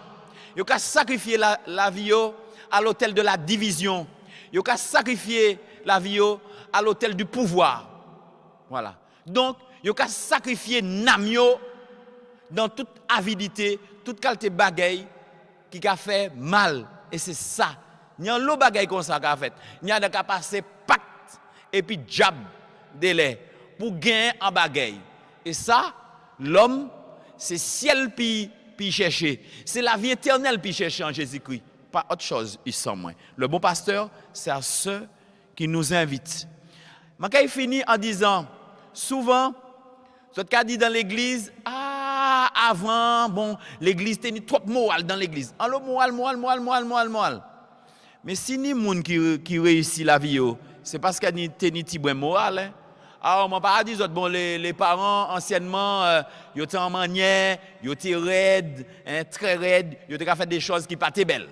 Yo ka sacrifier la vie yo à l'autel de la division. Yo ka sacrifier la vie yo à l'autel du pouvoir. Voilà. Donc, yo ka sacrifier nam yo dans toute avidité, toute qualité bagaille qui a fait mal. Et c'est ça. Il y a un lot bagaille comme ça qui a fait. Il y a des qui passer pacte et puis diable délai pour gagner en bagaille. Et ça, l'homme, c'est ciel puis chercher. C'est la vie éternelle puis chercher en Jésus-Christ. Pas autre chose, il sent moins. Le bon pasteur, c'est à ceux qui nous invitent. Je finis en disant, souvent, ce qu'a dit dans l'église, avant, bon, l'église tenait trop morale dans l'église. Alors, moral. Mais si ni moun qui réussit la vie, c'est parce qu'il y a une bonne morale. Hein? Alors, on m'a pas dit, bon, les parents, anciennement, ils étaient en manière, ils étaient raides, hein, très raides, ils étaient fait des choses qui n'étaient pas belles.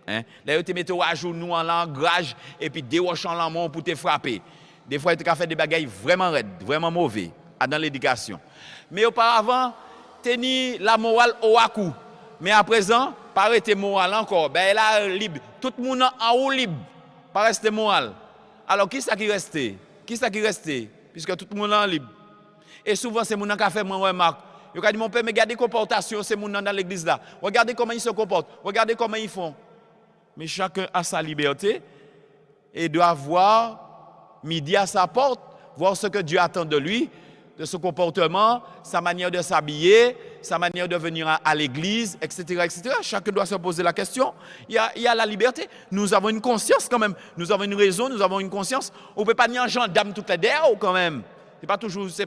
Hein? Là, ils te mettaient à genoux en langage et puis dérochant la main pour te frapper. Des fois, ils étaient fait des bagailles vraiment raides, vraiment mauvais dans l'éducation. Mais auparavant, tenir la morale au à-coup. Mais à présent, pas arrêter morale encore. Ben là, libre. Tout le monde en haut libre. Pas rester morale. Alors, qui est-ce qui restait? Qui est-ce qui restait? Puisque tout le monde est libre. Et souvent, c'est mon qui a fait mon remarque. Il a dit, mon père, mais regardez la comportation, c'est mon dans l'église là. Regardez comment ils se comportent. Regardez comment ils font. Mais chacun a sa liberté et doit voir midi à sa porte, voir ce que Dieu attend de lui, de son comportement, sa manière de s'habiller, sa manière de venir à l'église, etc., etc. Chacun doit se poser la question. Il y a la liberté. Nous avons une conscience quand même. Nous avons une raison, nous avons une conscience. On ne peut pas nier un gendarme toute la derrière quand même. C'est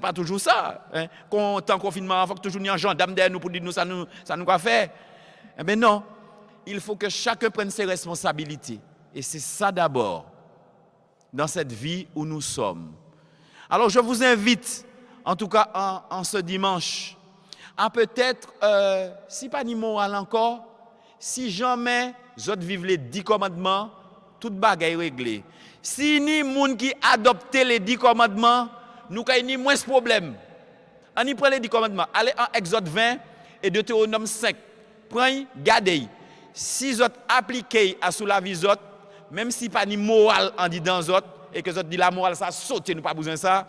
pas toujours ça. Hein. Quand on est en confinement, il faut toujours nier un gendarme derrière nous pour dire nous ça nous quoi faire. Eh bien non. Il faut que chacun prenne ses responsabilités. Et c'est ça d'abord, dans cette vie où nous sommes. Alors je vous invite, en tout cas en ce dimanche, à peut-être, si pas ni moral encore, si jamais vous vivez les 10 commandements, toute bagaille réglée. Si ni moun qui adopte les 10 commandements, nous avons ni moins de problème. On y prend les 10 commandements. Allez en Exode 20 et Deutéronome 5. Prenez, gardez. Si vous appliquez à sous la vie autres, même si pas ni moral en dit dans autres, et que vous dit la morale ça saute, nous pas besoin de ça,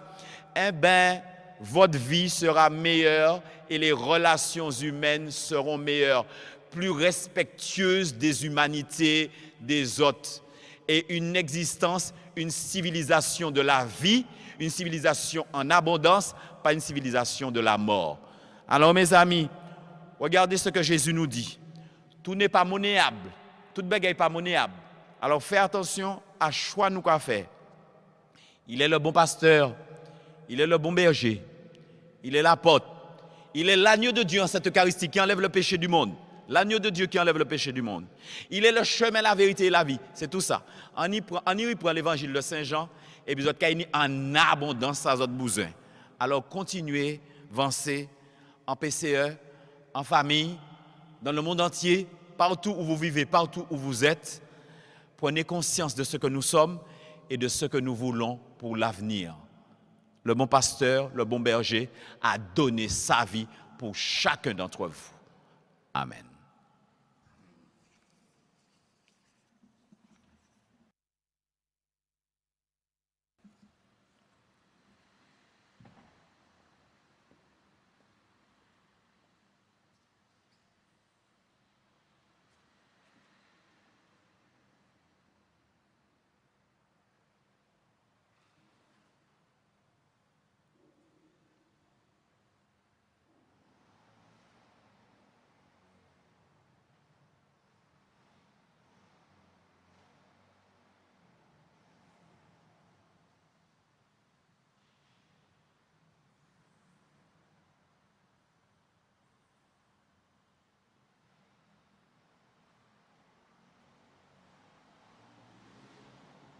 eh ben votre vie sera meilleure et les relations humaines seront meilleures, plus respectueuses des humanités des autres. Et une existence, une civilisation de la vie, une civilisation en abondance, pas une civilisation de la mort. Alors mes amis, regardez ce que Jésus nous dit. Tout n'est pas monnayable, toute bagaille n'est pas monnayable. Alors fais attention à choix nous qu'a fait. Il est le bon pasteur, il est le bon berger, il est l'apôtre, il est l'agneau de Dieu en cette Eucharistie qui enlève le péché du monde. L'agneau de Dieu qui enlève le péché du monde. Il est le chemin, la vérité et la vie. C'est tout ça. On y prend l'évangile de Saint Jean et puis en abondance à votre besoin. Alors continuez, avancez en PCE, en famille, dans le monde entier, partout où vous vivez, partout où vous êtes. Prenez conscience de ce que nous sommes et de ce que nous voulons pour l'avenir. Le bon pasteur, le bon berger a donné sa vie pour chacun d'entre vous. Amen.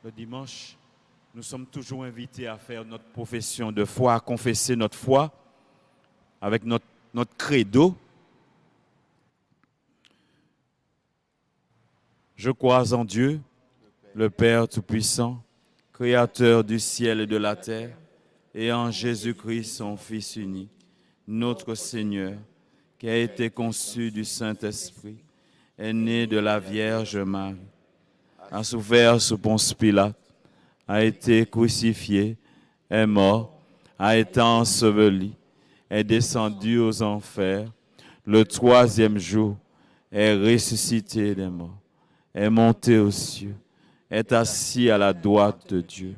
Le dimanche, nous sommes toujours invités à faire notre profession de foi, à confesser notre foi avec notre credo. Je crois en Dieu, le Père Tout-Puissant, Créateur du ciel et de la terre, et en Jésus-Christ, son Fils unique, notre Seigneur, qui a été conçu du Saint-Esprit, est né de la Vierge Marie, a souffert sous Ponce Pilate, a été crucifié, est mort, a été enseveli, est descendu aux enfers, le troisième jour est ressuscité des morts, est monté aux cieux, est assis à la droite de Dieu,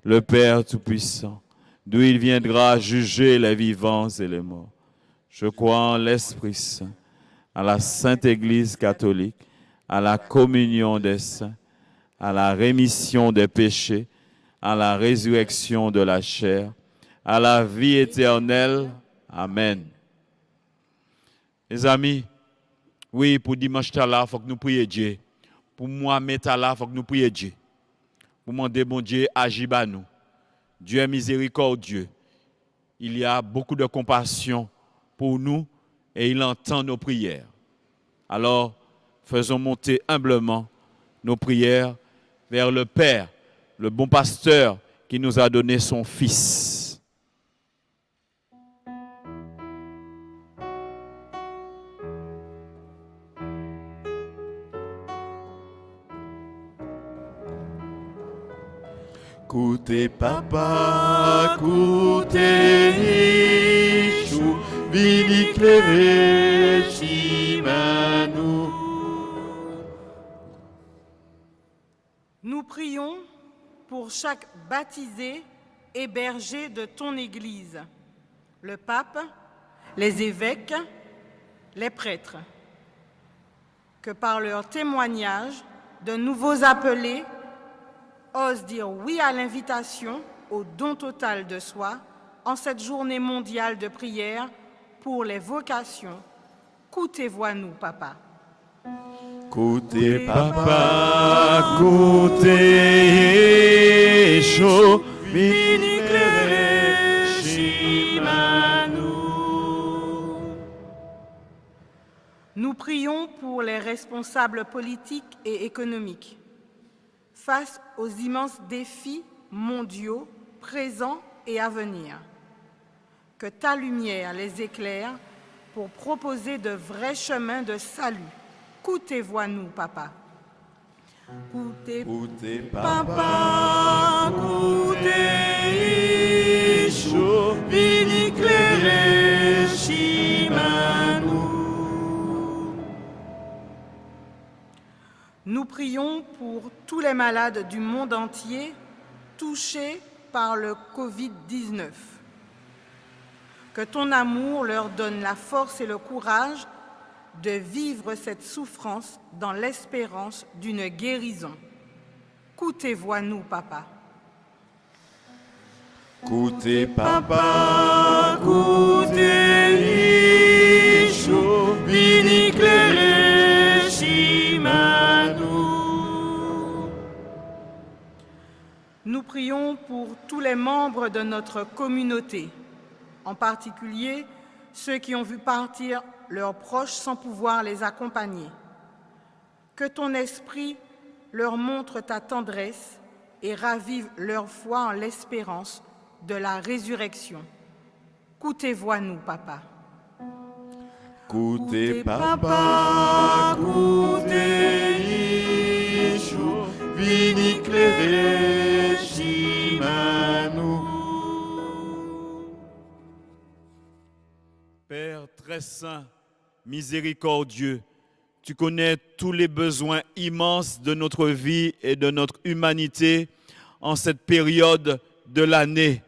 le Père Tout-Puissant, d'où il viendra juger les vivants et les morts. Je crois en l'Esprit Saint, à la Sainte Église catholique, à la communion des saints, à la rémission des péchés, à la résurrection de la chair, à la vie éternelle. Amen. Mes amis, oui, pour dimanche là, il faut que nous prions Dieu. Pour moi, mettre là, il faut que nous prions Dieu. Pour demander, bon Dieu, agis par nous. Dieu est miséricordieux. Il y a beaucoup de compassion pour nous et il entend nos prières. Alors, faisons monter humblement nos prières vers le Père, le bon pasteur qui nous a donné son Fils. Écoutez papa, écoutez chou, vini éclairer chemin nous. Nous prions pour chaque baptisé et berger de ton Église, le pape, les évêques, les prêtres, que par leur témoignage, de nouveaux appelés osent dire oui à l'invitation au don total de soi en cette journée mondiale de prière pour les vocations. Écoutez-vous, papa. Écoutez papa, écoutez chaud, vini éclairer chemin nous. Nous prions pour les responsables politiques et économiques face aux immenses défis mondiaux présents et à venir. Que ta lumière les éclaire pour proposer de vrais chemins de salut. Écoutez-vous, papa. Écoutez papa, écoutez chaud, vini éclairer chemin nous. Nous prions pour tous les malades du monde entier touchés par le Covid-19. Que ton amour leur donne la force et le courage de vivre cette souffrance dans l'espérance d'une guérison. Écoutez-vous, papa. Écoutez papa, écoutez chaud, vini éclairer chemin nous. Nous prions pour tous les membres de notre communauté, en particulier ceux qui ont vu partir leurs proches sans pouvoir les accompagner. Que ton esprit leur montre ta tendresse et ravive leur foi en l'espérance de la résurrection. Coutez-vous-nous, papa. Coutez papa, coutez Yeshua, vini clairer chemin nous. Père très saint, miséricordieux, tu connais tous les besoins immenses de notre vie et de notre humanité en cette période de l'année.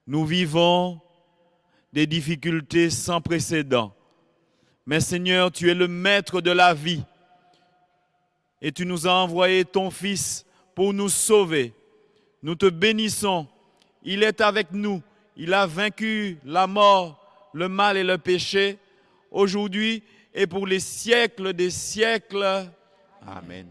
Nous vivons des difficultés sans précédent. Mais Seigneur, tu es le maître de la vie et tu nous as envoyé ton Fils pour nous sauver. Nous te bénissons. Il est avec nous. Il a vaincu la mort, le mal et le péché aujourd'hui et pour les siècles des siècles. Amen.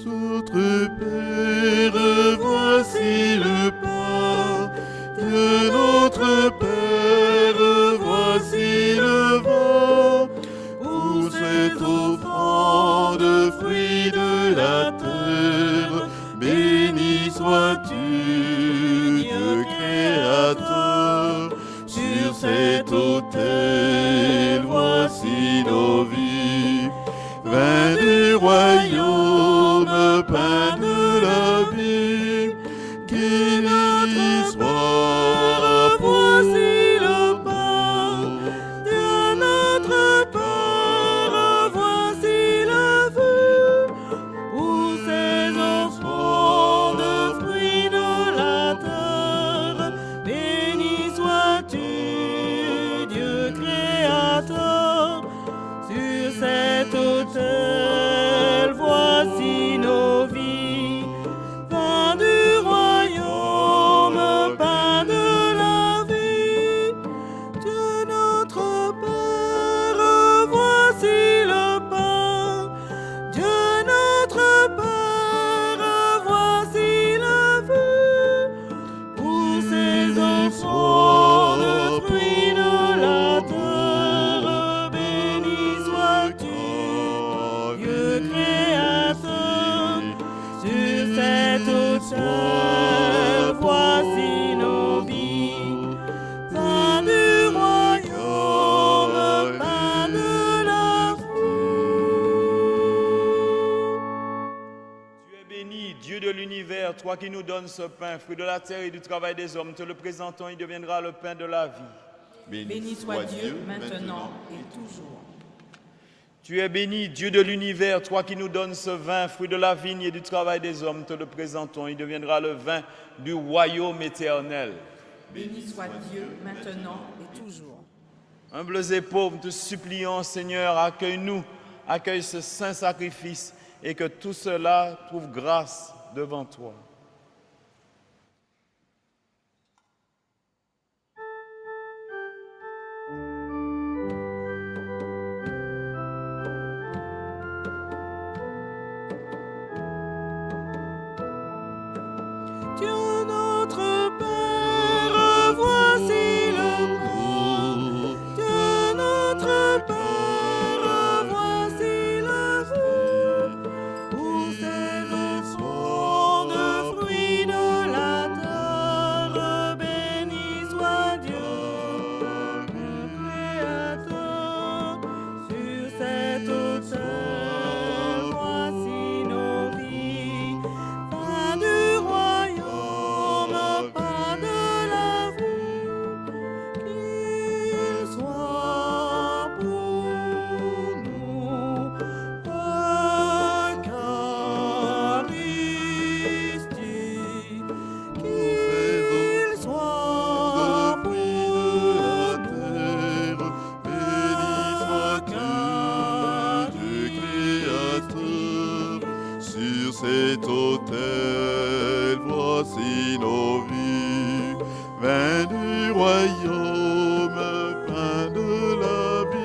Notre Père, voici le pain de notre Père, voici le vin pour cette offrande, fruit de la terre. Béni sois-tu, Dieu créateur, sur cet autel, voici nos vies, vin du royaume, pain de la vie, qu'il soit, voici le pain de notre Père, voici le vin pour ces offrandes, fruits de la terre. Béni sois-tu, Dieu créateur, sur cet autel, voici nos vies, pain du royaume, pain de la vie, de notre Père, voici le pain, de notre Père, voici le vin, pour ces offrandes, fruits de la terre. Béni sois-tu, Dieu créateur, sur cet autel, voici nos vies, pain du royaume, pain de la vie. Tu es béni, Dieu de l'univers, toi qui nous donnes ce pain, fruit de la terre et du travail des hommes. Te le présentons, il deviendra le pain de la vie. Béni soit Dieu, maintenant et toujours. Tu es béni, Dieu de l'univers, toi qui nous donnes ce vin, fruit de la vigne et du travail des hommes. Te le présentons, il deviendra le vin du royaume éternel. Béni soit Dieu, maintenant et toujours. Humbles et pauvres, te supplions, Seigneur, accueille-nous, accueille ce saint sacrifice et que tout cela trouve grâce devant toi. Dieu notre Père, voici le pain. Dieu notre Père, voici le vin pour ces offrandes, fruits de la terre. Béni soit Dieu, le Créateur, cet autel, voici nos vies. Vin du royaume, pain de la vie.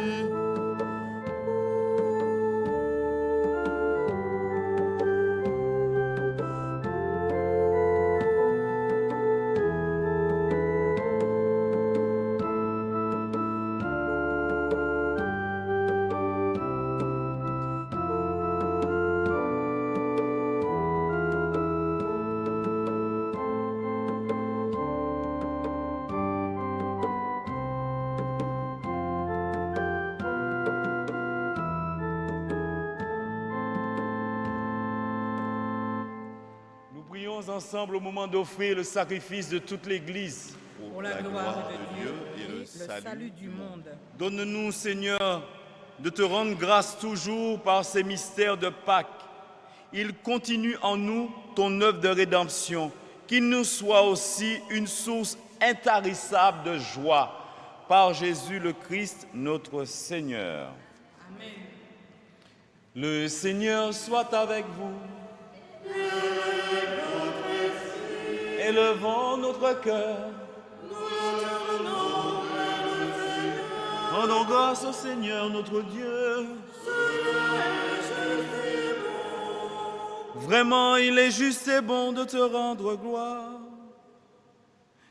Ensemble au moment d'offrir le sacrifice de toute l'Église. Pour la gloire de Dieu et le salut du monde. Donne-nous, Seigneur, de te rendre grâce toujours par ces mystères de Pâques. Il continue en nous ton œuvre de rédemption, qu'il nous soit aussi une source intarissable de joie. Par Jésus le Christ, notre Seigneur. Amen. Le Seigneur soit avec vous. Élevons notre cœur. Rendons grâce au Seigneur notre Dieu. Vraiment, il est juste et bon de te rendre gloire.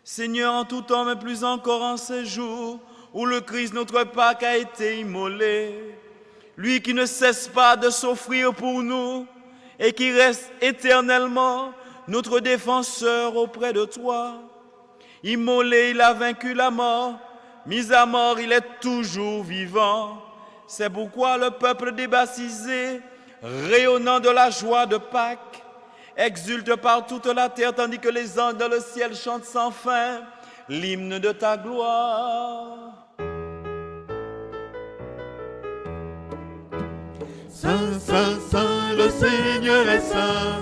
Seigneur, en tout temps, mais plus encore en ces jours où le Christ, notre Pâque, a été immolé. Lui qui ne cesse pas de s'offrir pour nous et qui reste éternellement notre défenseur auprès de toi. Immolé, il a vaincu la mort. Mis à mort, il est toujours vivant. C'est pourquoi le peuple débaptisé, rayonnant de la joie de Pâques, exulte par toute la terre, tandis que les anges dans le ciel chantent sans fin l'hymne de ta gloire. Saint, Saint, Saint, le Seigneur est saint.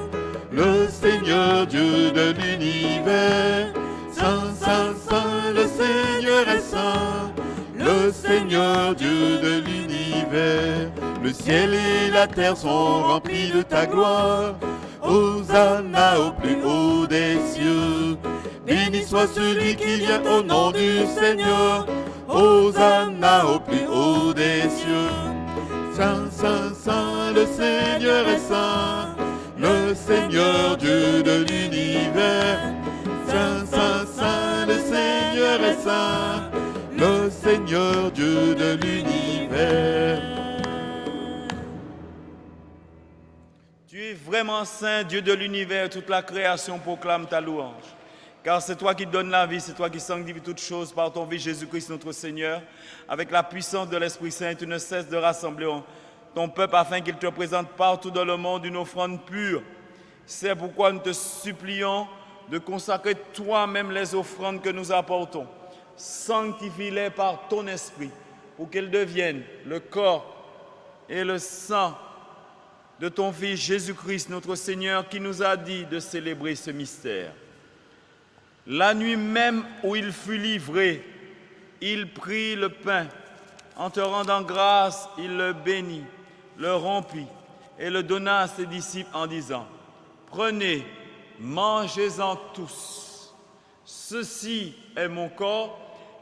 Le Seigneur Dieu de l'univers, Saint, Saint, Saint, le Seigneur est saint, le Seigneur Dieu de l'univers. Le ciel et la terre sont remplis de ta gloire, Hosanna au plus haut des cieux. Béni soit celui qui vient au nom du Seigneur, Hosanna au plus haut des cieux. Saint, Saint, Saint, le Seigneur est saint, le Seigneur Dieu de l'univers. Saint, Saint, Saint, le Seigneur est saint, le Seigneur Dieu de l'univers. Tu es vraiment saint, Dieu de l'univers, toute la création proclame ta louange. Car c'est toi qui donnes la vie, c'est toi qui sanctifies toutes choses par ton Fils Jésus-Christ notre Seigneur. Avec la puissance de l'Esprit Saint, tu ne cesses de rassembler ton peuple afin qu'il te présente partout dans le monde une offrande pure. C'est pourquoi nous te supplions de consacrer toi-même les offrandes que nous apportons. Sanctifie-les par ton esprit pour qu'elles deviennent le corps et le sang de ton Fils Jésus-Christ notre Seigneur qui nous a dit de célébrer ce mystère. La nuit même où il fut livré, il prit le pain. En te rendant grâce, il le bénit, le rompit et le donna à ses disciples en disant : Prenez, mangez-en tous. Ceci est mon corps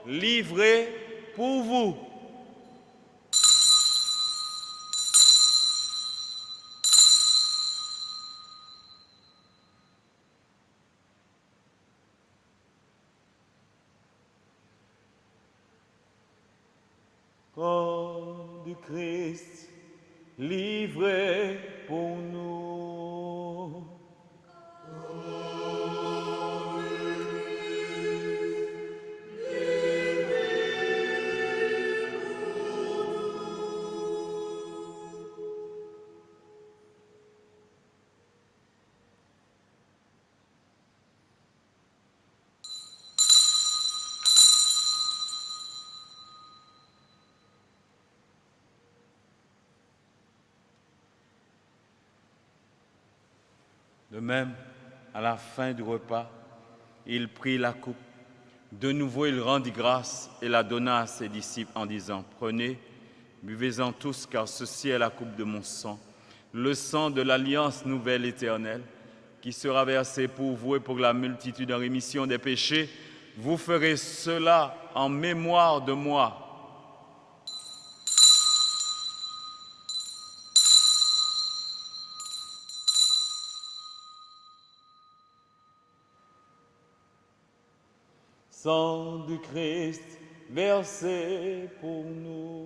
livré pour vous. Corps du Christ, livré pour nous. De même, à la fin du repas, il prit la coupe. De nouveau, il rendit grâce et la donna à ses disciples en disant : Prenez, buvez-en tous, car ceci est la coupe de mon sang, le sang de l'alliance nouvelle éternelle, qui sera versé pour vous et pour la multitude en rémission des péchés. Vous ferez cela en mémoire de moi. Sang du Christ versé pour nous.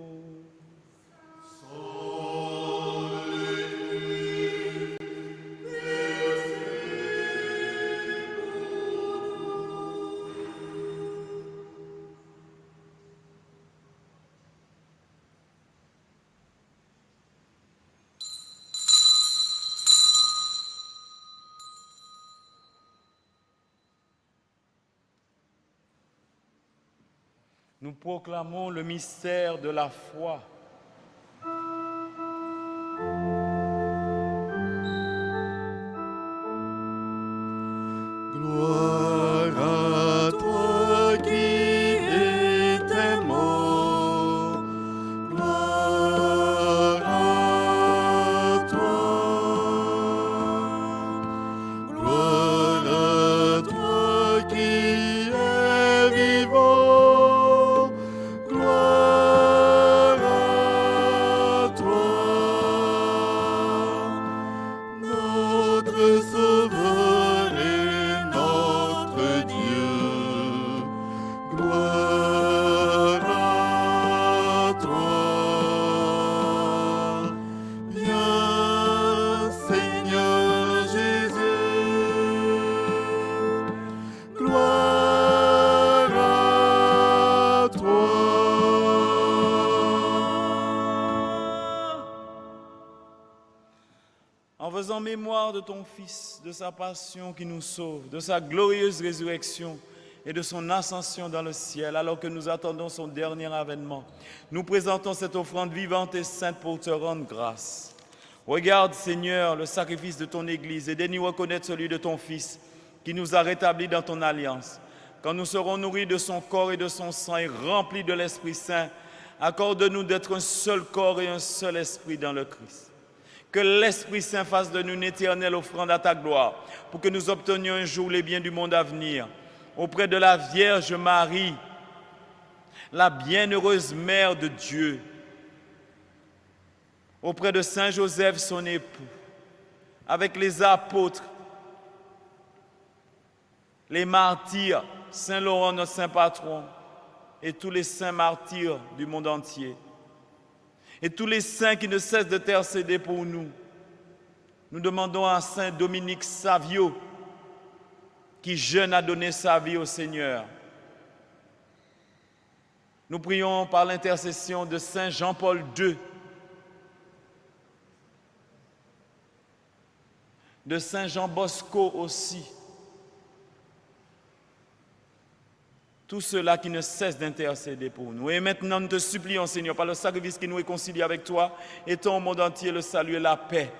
Nous proclamons le mystère de la foi. Gloire à toi qui étais mort. Gloire à toi. Gloire à toi qui es vivant. Gloire à toi. Notre Sauveur et notre Dieu. Gloire à toi. Viens, Seigneur Jésus. Gloire à toi. En faisant mémoire de ton Fils, de sa passion qui nous sauve, de sa glorieuse résurrection et de son ascension dans le ciel, alors que nous attendons son dernier avènement, nous présentons cette offrande vivante et sainte pour te rendre grâce. Regarde, Seigneur, le sacrifice de ton Église et daignes-nous reconnaître celui de ton Fils, qui nous a rétablis dans ton alliance. Quand nous serons nourris de son corps et de son sang et remplis de l'Esprit Saint, accorde-nous d'être un seul corps et un seul esprit dans le Christ. Que l'Esprit Saint fasse de nous une éternelle offrande à ta gloire, pour que nous obtenions un jour les biens du monde à venir. Auprès de la Vierge Marie, la bienheureuse Mère de Dieu, auprès de Saint Joseph, son époux, avec les apôtres, les martyrs, Saint Laurent, notre saint patron, et tous les saints martyrs du monde entier. Et tous les saints qui ne cessent de t'intercéder pour nous. Nous demandons à Saint Dominique Savio, qui jeune a donné sa vie au Seigneur. Nous prions par l'intercession de Saint Jean-Paul II, de Saint Jean Bosco aussi. Tous ceux-là qui ne cessent d'intercéder pour nous. Et maintenant, nous te supplions, Seigneur, par le sacrifice qui nous réconcilie avec toi, étends au monde entier le salut et la paix.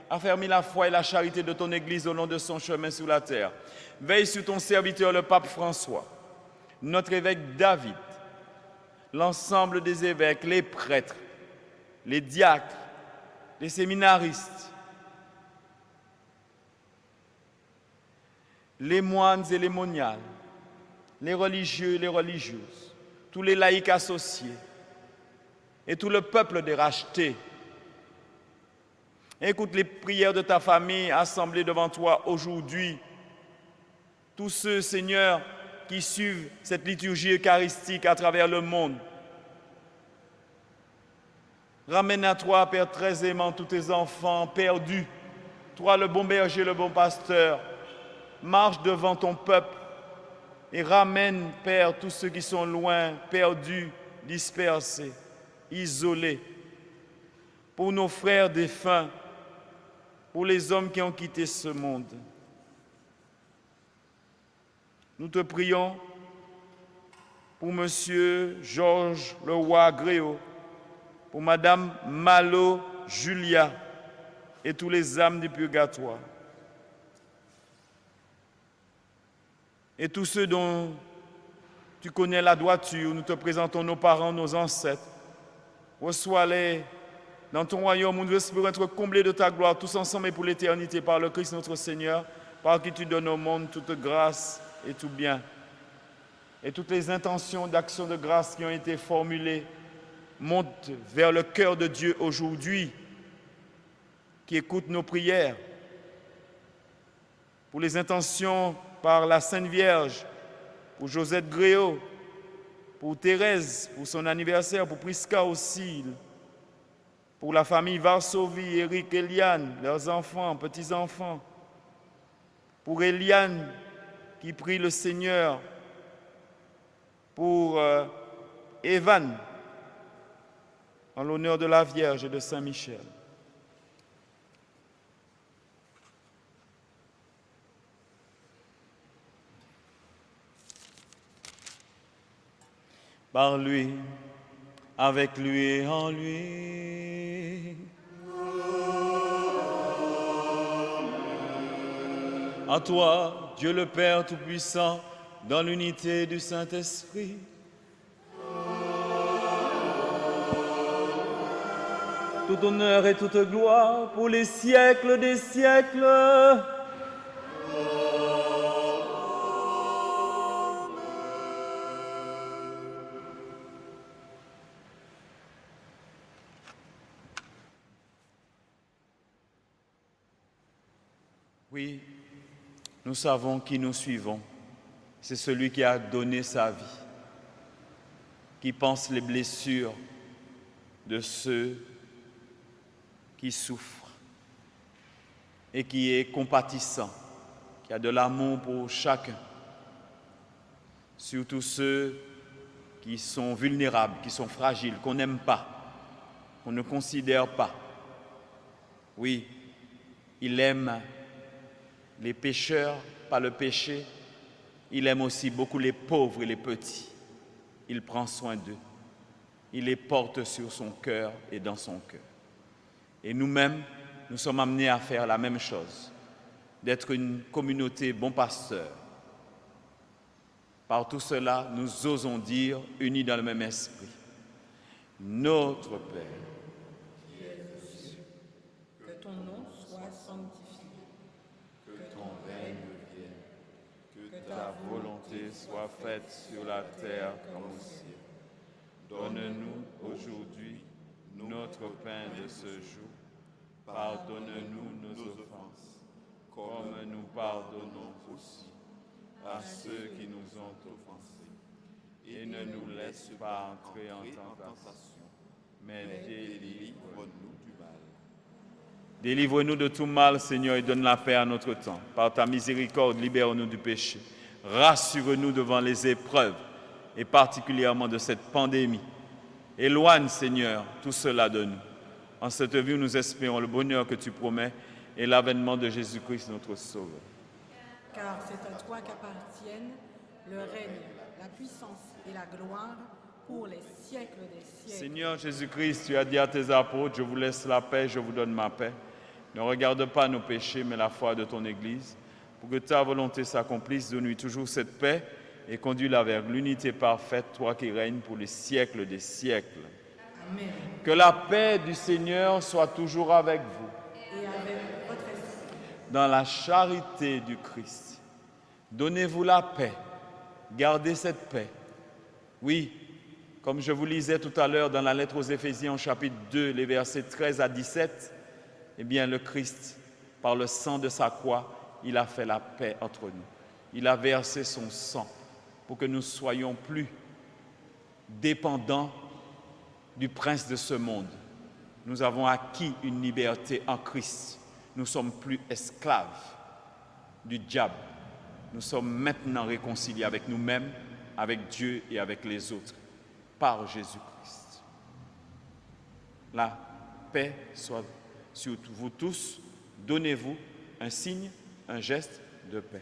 Affermis la foi et la charité de ton Église au long de son chemin sur la terre. Veille sur ton serviteur, le pape François, notre évêque David, l'ensemble des évêques, les prêtres, les diacres, les séminaristes, les moines et les moniales, les religieux et les religieuses, tous les laïcs associés et tout le peuple des rachetés. Écoute les prières de ta famille assemblée devant toi aujourd'hui. Tous ceux, Seigneur, qui suivent cette liturgie eucharistique à travers le monde. Ramène à toi, Père très aimant, tous tes enfants perdus. Toi, le bon berger, le bon pasteur, marche devant ton peuple. Et ramène, Père, tous ceux qui sont loin, perdus, dispersés, isolés. Pour nos frères défunts, pour les hommes qui ont quitté ce monde. Nous te prions pour Monsieur Georges Leroy Gréau, pour Madame Malo Julia et tous les âmes du purgatoire. Et tous ceux dont tu connais la droiture, nous te présentons nos parents, nos ancêtres. Reçois-les Dans ton royaume, où nous espérons être comblés de ta gloire, tous ensemble et pour l'éternité, par le Christ notre Seigneur, par qui tu donnes au monde toute grâce et tout bien. Et toutes les intentions d'action de grâce qui ont été formulées montent vers le cœur de Dieu aujourd'hui, qui écoute nos prières. Pour les intentions par la Sainte Vierge, pour Josette Gréau, pour Thérèse, pour son anniversaire, pour Prisca aussi, pour la famille Varsovie, Eric, Eliane, leurs enfants, petits-enfants, pour Eliane qui prie le Seigneur, pour Evan, en l'honneur de la Vierge et de Saint-Michel. Par lui, avec lui et en lui. À toi, Dieu le Père Tout-Puissant, dans l'unité du Saint-Esprit. Tout honneur et toute gloire pour les siècles des siècles. Oui, nous savons qui nous suivons. C'est celui qui a donné sa vie, qui pense les blessures de ceux qui souffrent et qui est compatissant, qui a de l'amour pour chacun, surtout ceux qui sont vulnérables, qui sont fragiles, qu'on n'aime pas, qu'on ne considère pas. Oui, il aime les pécheurs, pas le péché. Il aime aussi beaucoup les pauvres et les petits. Il prend soin d'eux. Il les porte sur son cœur et dans son cœur. Et nous-mêmes, nous sommes amenés à faire la même chose, d'être une communauté bon pasteur. Par tout cela, nous osons dire, unis dans le même esprit, notre Père, qui es aux cieux, que ton nom soit sanctifié, que ton règne vienne, que ta volonté soit faite sur la terre comme au ciel. Donne-nous aujourd'hui notre pain de ce jour. Pardonne-nous nos offenses, comme nous pardonnons aussi à ceux qui nous ont offensés. Et ne nous laisse pas entrer en tentation, mais délivre-nous du mal. Délivre-nous de tout mal, Seigneur, et donne la paix à notre temps. Par ta miséricorde, libère-nous du péché. Rassure-nous devant les épreuves, et particulièrement de cette pandémie. Éloigne, Seigneur, tout cela de nous. En cette vie, nous espérons le bonheur que tu promets et l'avènement de Jésus-Christ, notre Sauveur. car c'est à toi qu'appartiennent le règne, la puissance et la gloire pour les siècles des siècles. Seigneur Jésus-Christ, tu as dit à tes apôtres, je vous laisse la paix, je vous donne ma paix. Ne regarde pas nos péchés, mais la foi de ton Église. Pour que ta volonté s'accomplisse, donne-lui toujours cette paix et conduis-la vers l'unité parfaite, toi qui règnes pour les siècles des siècles. Amen. Que la paix du Seigneur soit toujours avec vous. Et avec votre esprit. Dans la charité du Christ. Donnez-vous la paix. Gardez cette paix. Oui, comme je vous lisais tout à l'heure dans la lettre aux Éphésiens, chapitre 2, les versets 13 à 17, eh bien, le Christ, par le sang de sa croix, il a fait la paix entre nous. Il a versé son sang pour que nous ne soyons plus dépendants du prince de ce monde. Nous avons acquis une liberté en Christ. Nous ne sommes plus esclaves du diable. Nous sommes maintenant réconciliés avec nous-mêmes, avec Dieu et avec les autres, par Jésus-Christ. La paix soit sur vous tous. Donnez-vous un signe, un geste de paix.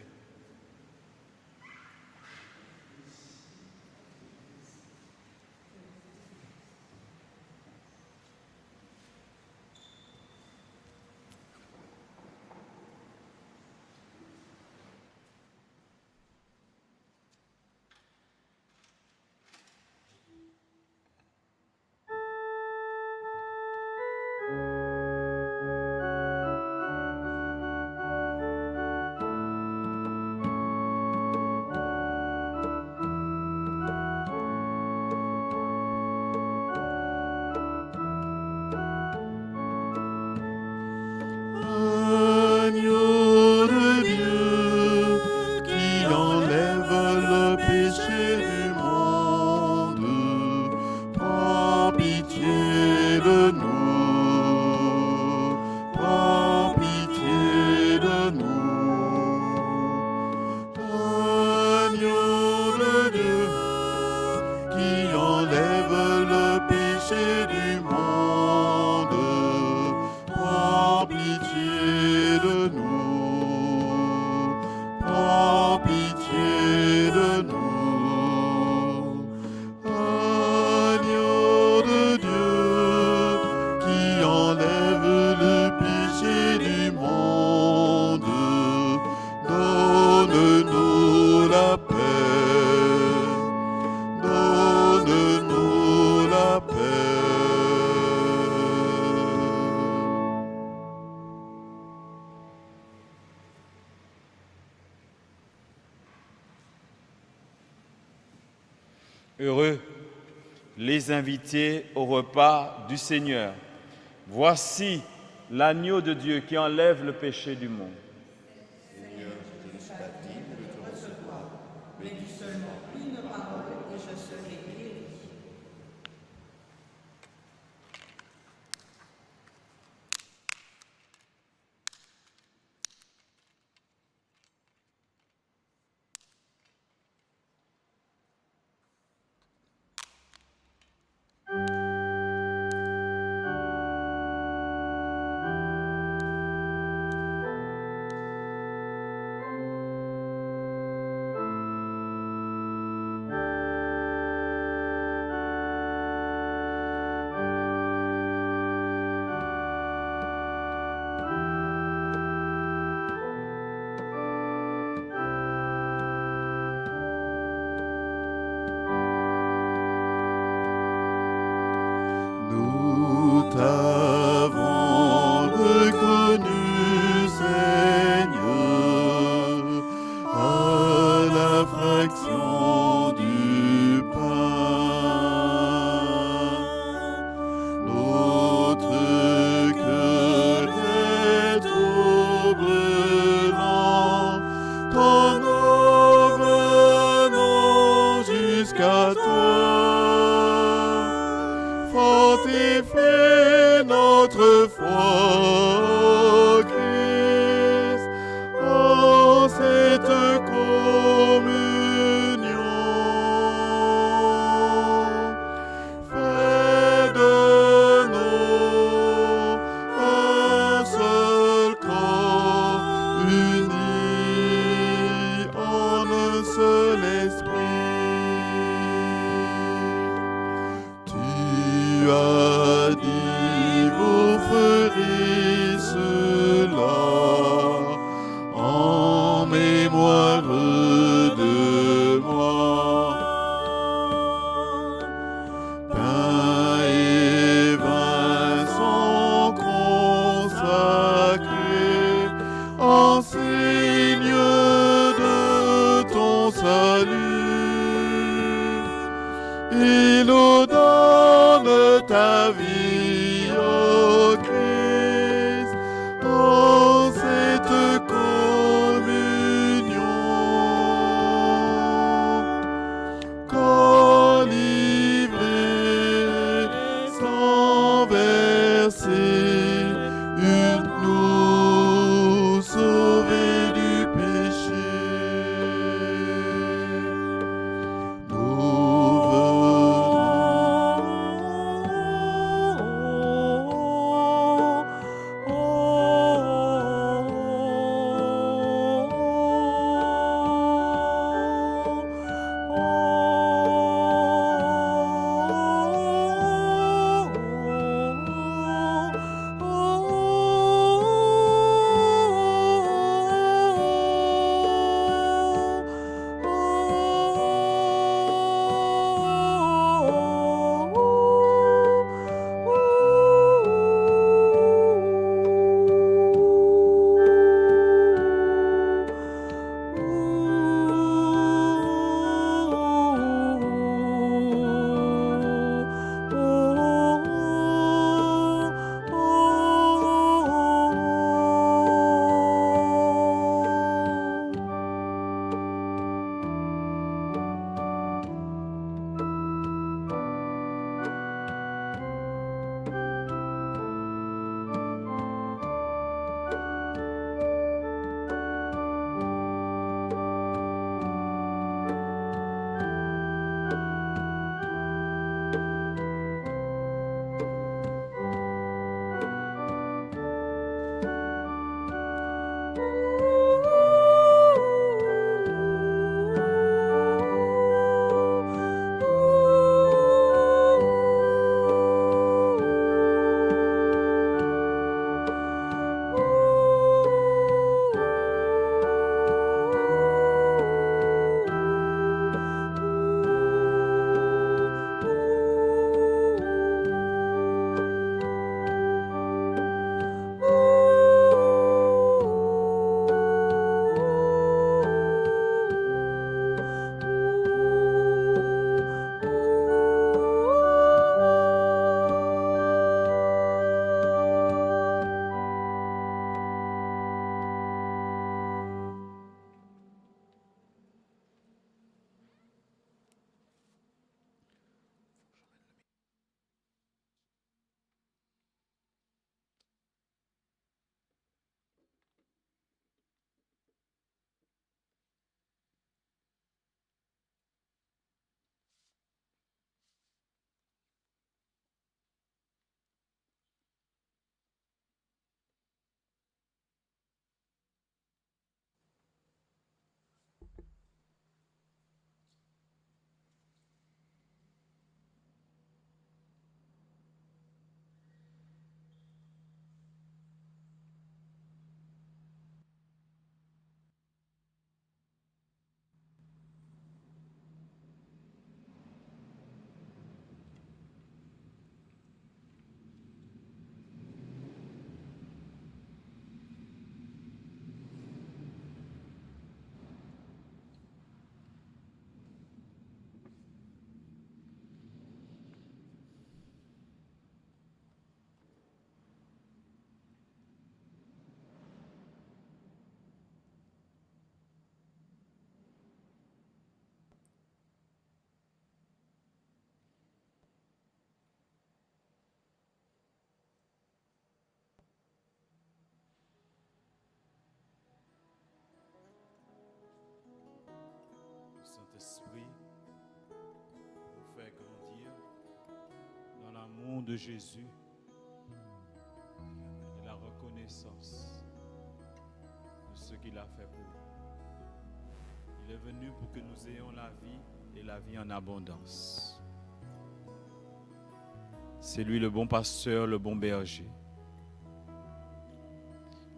Heureux les invités au repas du Seigneur. Voici l'agneau de Dieu qui enlève le péché du monde. Seigneur, je ne suis pas digne de te recevoir, mais dis seulement une parole et je serai guéri. Nous t'avons reconnu, Seigneur, à la fraction du pain. Notre cœur est troublant quand nous venons jusqu'à toi. Fortifie notre foi, Christ, en cette communion. Fais de nous un seul corps uni en un seul esprit. Tu as dit, vous ferez cela en mémoire de moi. Pain et vin sont consacrés en signe de ton salut. Il nous donne ta vie, ô Christ, en cette communion. Corps livré sans verser, nous sauver du péché. Nous venons de Jésus et la reconnaissance de ce qu'il a fait pour nous. Il est venu pour que nous ayons la vie et la vie en abondance. C'est lui le bon pasteur, le bon berger,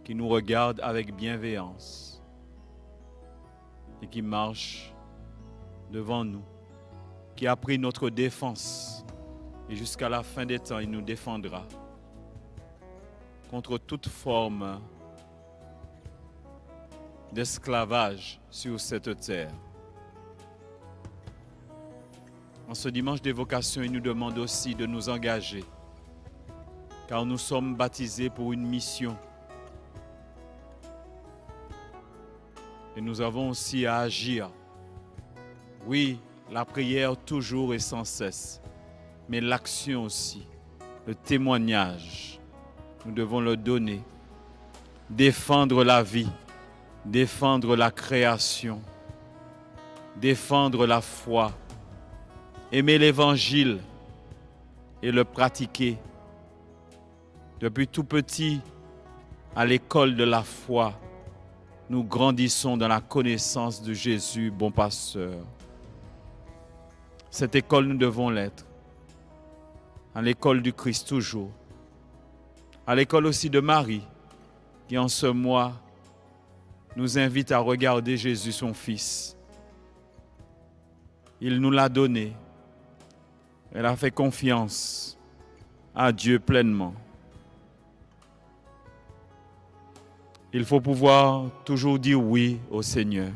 qui nous regarde avec bienveillance et qui marche devant nous, qui a pris notre défense et jusqu'à la fin des temps, il nous défendra contre toute forme d'esclavage sur cette terre. En ce dimanche d'évocation, il nous demande aussi de nous engager, car nous sommes baptisés pour une mission. Et nous avons aussi à agir. Oui, la prière toujours et sans cesse, mais l'action aussi, le témoignage, nous devons le donner. Défendre la vie, défendre la création, défendre la foi, aimer l'évangile et le pratiquer. Depuis tout petit, à l'école de la foi, nous grandissons dans la connaissance de Jésus, bon pasteur. Cette école, nous devons l'être. À l'école du Christ toujours. À l'école aussi de Marie, qui en ce mois nous invite à regarder Jésus, son Fils. Il nous l'a donné. Elle a fait confiance à Dieu pleinement. Il faut pouvoir toujours dire oui au Seigneur.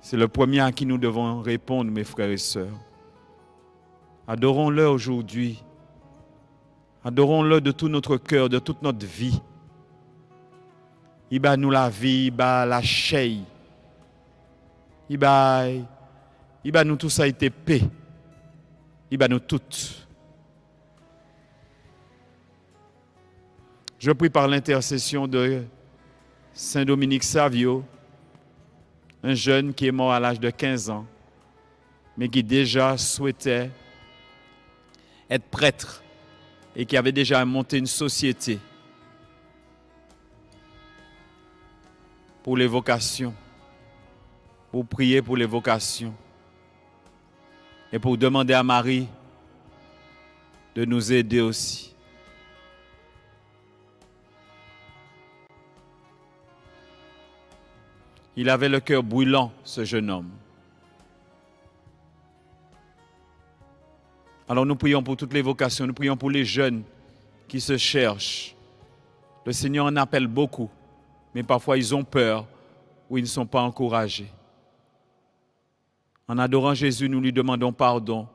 C'est le premier à qui nous devons répondre, mes frères et sœurs. Adorons-le aujourd'hui. Adorons-le de tout notre cœur, de toute notre vie. Il bat nous la vie, il bat la chair. Il bat nous tout ça été paix. Il bat nous toutes. Je prie par l'intercession de Saint Dominique Savio, un jeune qui est mort à l'âge de 15 ans, mais qui déjà souhaitait être prêtre et qui avait déjà monté une société pour les vocations, pour prier pour les vocations et pour demander à Marie de nous aider aussi. Il avait le cœur brûlant, ce jeune homme. Alors nous prions pour toutes les vocations, nous prions pour les jeunes qui se cherchent. Le Seigneur en appelle beaucoup, mais parfois ils ont peur ou ils ne sont pas encouragés. En adorant Jésus, nous lui demandons pardon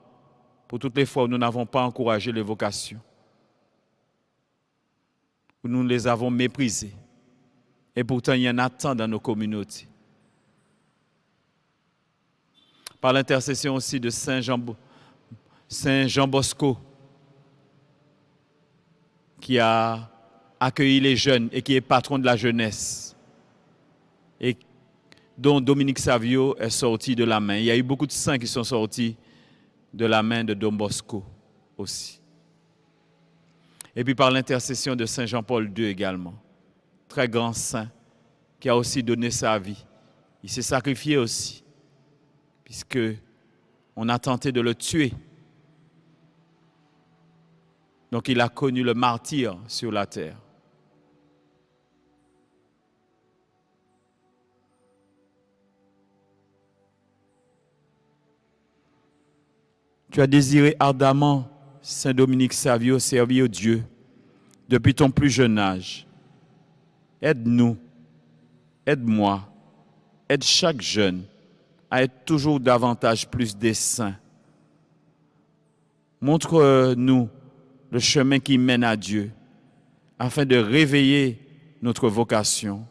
pour toutes les fois où nous n'avons pas encouragé les vocations, où nous les avons méprisées. Et pourtant, il y en a tant dans nos communautés. Par l'intercession aussi de Saint Jean Bosco, qui a accueilli les jeunes et qui est patron de la jeunesse, et dont Dominique Savio est sorti de la main. Il y a eu beaucoup de saints qui sont sortis de la main de Don Bosco aussi. Et puis par l'intercession de Saint Jean-Paul II également, très grand saint, qui a aussi donné sa vie. Il s'est sacrifié aussi, puisque on a tenté de le tuer. Donc il a connu le martyre sur la terre. Tu as désiré ardemment, Saint Dominique Savio, servir Dieu depuis ton plus jeune âge. Aide-nous, aide-moi, aide chaque jeune à être toujours davantage plus des saints. Montre-nous le chemin qui mène à Dieu, afin de réveiller notre vocation.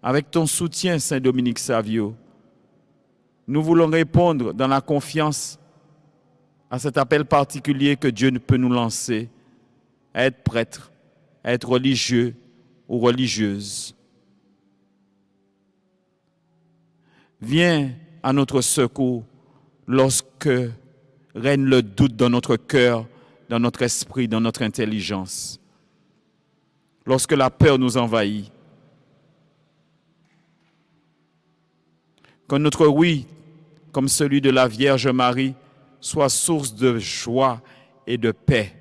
Avec ton soutien, Saint Dominique Savio, nous voulons répondre dans la confiance à cet appel particulier que Dieu peut nous lancer, à être prêtre, à être religieux ou religieuse. Viens à notre secours lorsque règne le doute dans notre cœur dans notre esprit, dans notre intelligence. Lorsque la peur nous envahit, que notre oui, comme celui de la Vierge Marie, soit source de joie et de paix.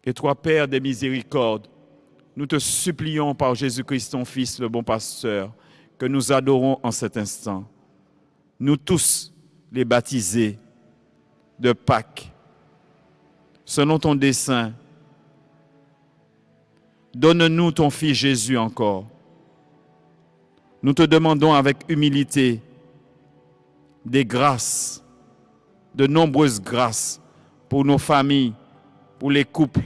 Et toi, Père des miséricordes, nous te supplions par Jésus-Christ, ton Fils, le bon pasteur, que nous adorons en cet instant. Nous tous, les baptisés de Pâques, selon ton dessein, donne-nous ton Fils Jésus encore. Nous te demandons avec humilité des grâces, de nombreuses grâces pour nos familles, pour les couples,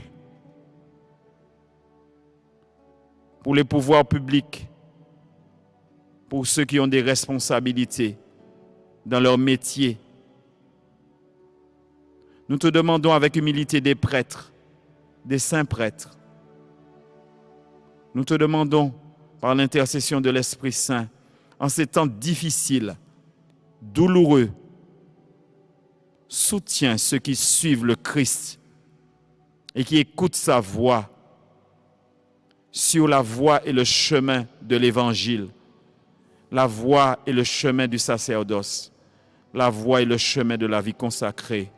pour les pouvoirs publics, pour ceux qui ont des responsabilités dans leur métier. Nous te demandons avec humilité des prêtres, des saints prêtres. Nous te demandons, par l'intercession de l'Esprit Saint, en ces temps difficiles, douloureux, soutiens ceux qui suivent le Christ et qui écoutent sa voix sur la voie et le chemin de l'Évangile, la voie et le chemin du sacerdoce, la voie et le chemin de la vie consacrée.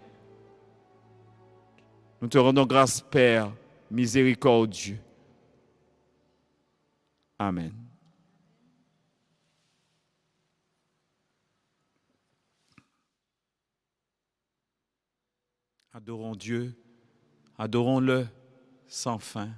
Nous te rendons grâce, Père, miséricordieux. Amen. Adorons Dieu, adorons-le sans fin.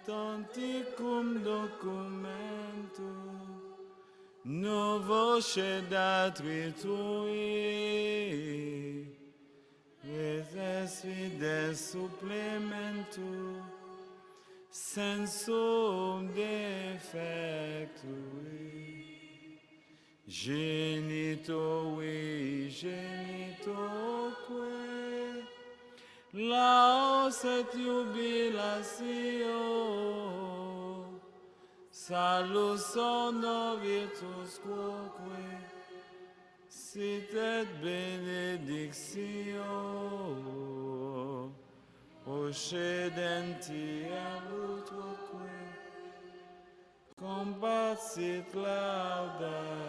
Tanticum documento novo datritui res fides supplemento sensum defectui genitoi genitoque laos et jubilatio salus honor virtus quoque sit et benedictio procedenti ab utroque combatit laudatio.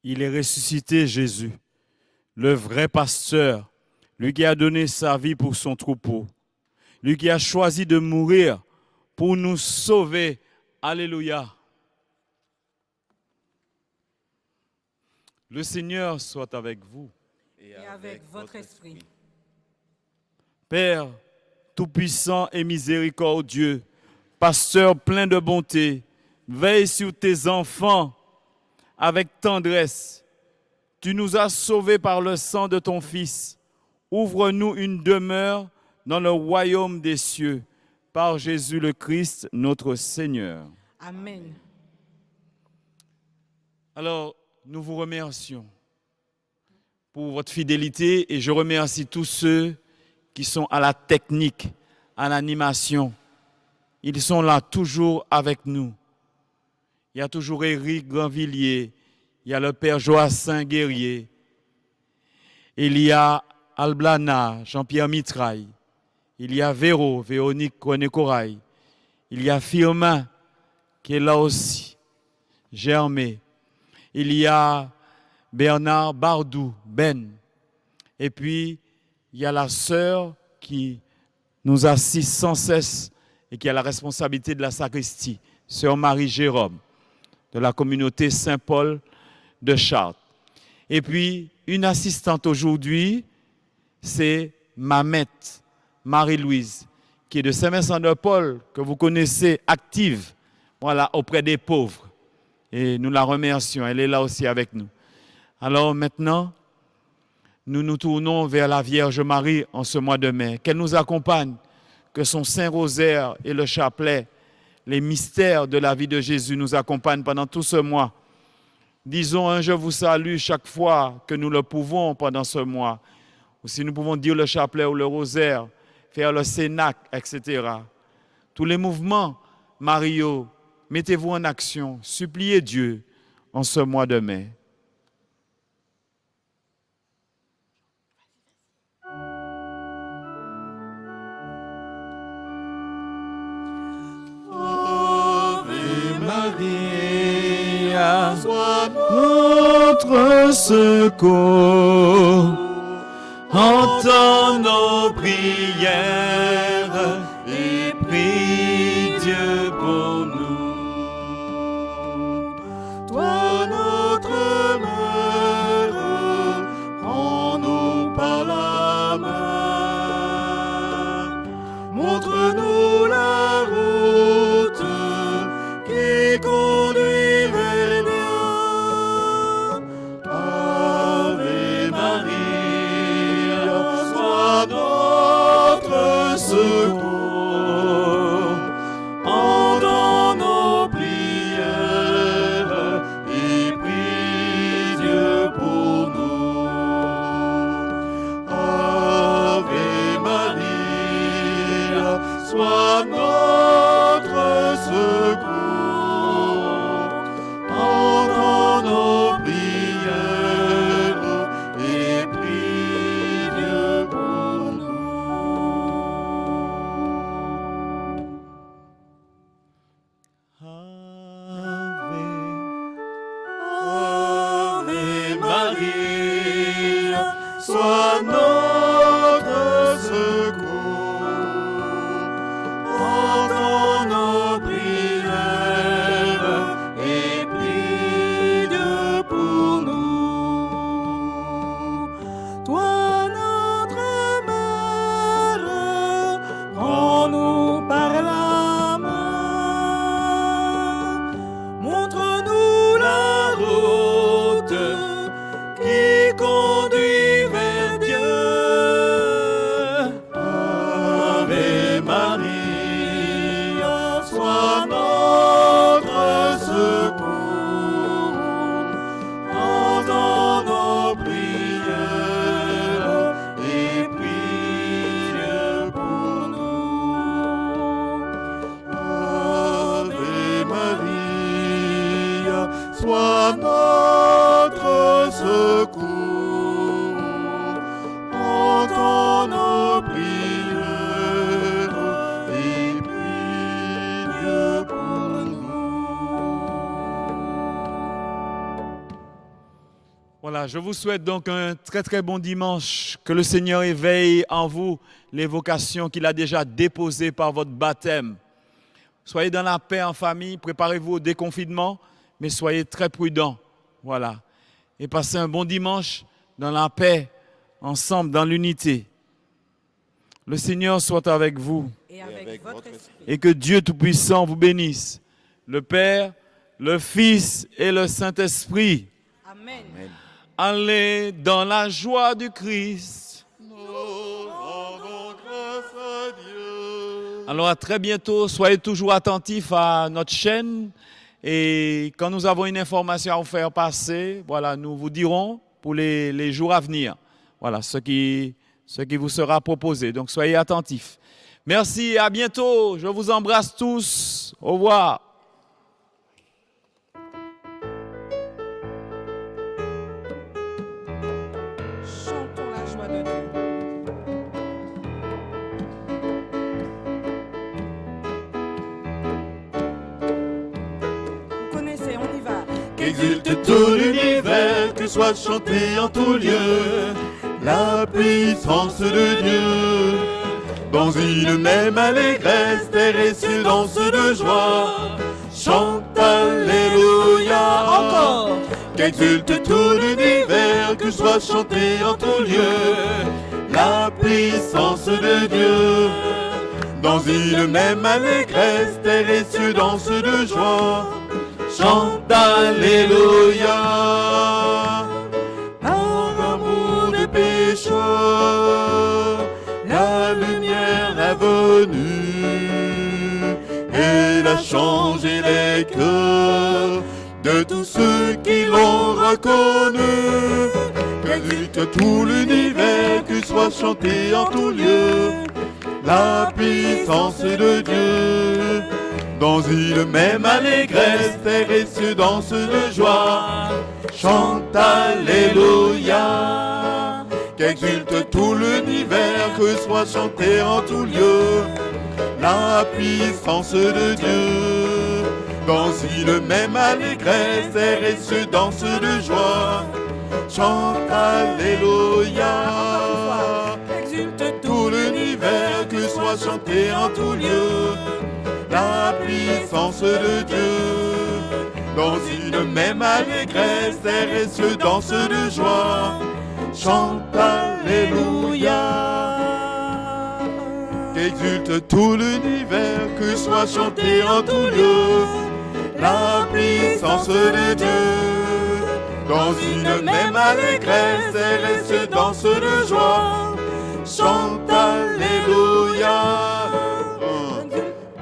Il est ressuscité, Jésus, le vrai pasteur, lui qui a donné sa vie pour son troupeau, lui qui a choisi de mourir pour nous sauver. Alléluia. Le Seigneur soit avec vous. Et avec votre esprit. Père tout-puissant et miséricordieux, pasteur plein de bonté, veille sur tes enfants avec tendresse. Tu nous as sauvés par le sang de ton Fils. Ouvre-nous une demeure dans le royaume des cieux, par Jésus le Christ, notre Seigneur. Amen. Alors, nous vous remercions pour votre fidélité et je remercie tous ceux qui sont à la technique, à l'animation. Ils sont là toujours avec nous. Il y a toujours Éric Granvilliers, il y a le Père Joassin Guerrier, il y a Alblana, Jean-Pierre Mitraille, il y a Véro, Véronique René-Corail, il y a Firmin qui est là aussi, Germé, il y a Bernard Bardou, Ben, et puis il y a la sœur qui nous assiste sans cesse et qui a la responsabilité de la sacristie, sœur Marie-Jérôme, de la communauté Saint-Paul de Chartres. Et puis, une assistante aujourd'hui, c'est Mamette, Marie-Louise, qui est de Saint-Vincent-de-Paul, que vous connaissez, active, voilà, auprès des pauvres. Et nous la remercions, elle est là aussi avec nous. Alors maintenant, nous nous tournons vers la Vierge Marie en ce mois de mai. Qu'elle nous accompagne, que son Saint-Rosaire et le chapelet, les mystères de la vie de Jésus nous accompagnent pendant tout ce mois. Disons un « Je vous salue » chaque fois que nous le pouvons pendant ce mois. Ou si nous pouvons dire le chapelet ou le rosaire, faire le cénacle, etc. Tous les mouvements Mario, mettez-vous en action, suppliez Dieu en ce mois de mai. Ave Maria, sois notre secours. Entends nos prières et prie Dieu pour nous. Toi notre mère, prends-nous par la main. Montre-nous la route qui conduit vers Dieu. Ave Maria, sois notre secours. Entends nos prières et prie Dieu pour nous. Ave Maria, sois notre secours. Entends nos prières et prie Dieu pour nous. Ave Maria, sois notre secours. Entends nos prières et prie Dieu pour nous. Toi notre mère, prends-nous par la main. Montre-nous la route qui conduit vers Dieu. Ave Maria, sois notre secours. Entends nos prières et prie Dieu pour nous. Ave Maria, sois notre secours. Entends nos prières et prie Dieu pour nous. Voilà, je vous souhaite donc un très très bon dimanche. Que le Seigneur éveille en vous les vocations qu'il a déjà déposées par votre baptême. Soyez dans la paix en famille, préparez-vous au déconfinement, mais soyez très prudents. Voilà. Et passez un bon dimanche dans la paix, ensemble, dans l'unité. Le Seigneur soit avec vous Et avec votre esprit. et que Dieu Tout-Puissant vous bénisse. Le Père, le Fils et le Saint-Esprit. Amen. Allez dans la joie du Christ. Nous rendons grâce à Dieu. Alors à très bientôt, soyez toujours attentifs à notre chaîne et quand nous avons une information à vous faire passer, voilà, nous vous dirons pour les jours à venir, voilà, ce qui vous sera proposé. Donc soyez attentifs. Merci et à bientôt. Je vous embrasse tous. Au revoir. Chantons la joie de Dieu. Vous connaissez, on y va. Qu'exulte tout l'univers, que soit chanté en tout lieu la puissance de Dieu. Dans une même allégresse, terre et cieux dansent de joie. Chante Alléluia. Encore. Qu'exulte tout l'univers, que soit chanté en tout lieu la puissance de Dieu. Dans une même allégresse, terre et cieux dansent de joie. Chante Alléluia. Par amour de pécheurs, la lumière est venue. Elle a changé les cœurs de tous ceux qui l'ont reconnu. Qu'exulte tout l'univers, que soit chanté en tout lieu la puissance de Dieu. Dans une même allégresse, terre et cieux dansent de joie. Chante Alléluia. Qu'exulte tout l'univers, que soit chanté en tout lieu la puissance de Dieu. Dans une même allégresse, terre et cieux dansent de joie. Chante Alléluia. Exulte tout l'univers, que soit chanté en tout lieu la puissance de Dieu. Dans une même allégresse, terre et cieux dansent de joie. Chante Alléluia. Qu'exulte tout l'univers, que soit chanté en tout lieu la puissance de Dieu. Dans une même allégresse, terre et cieux dansent de joie. Chante Alléluia.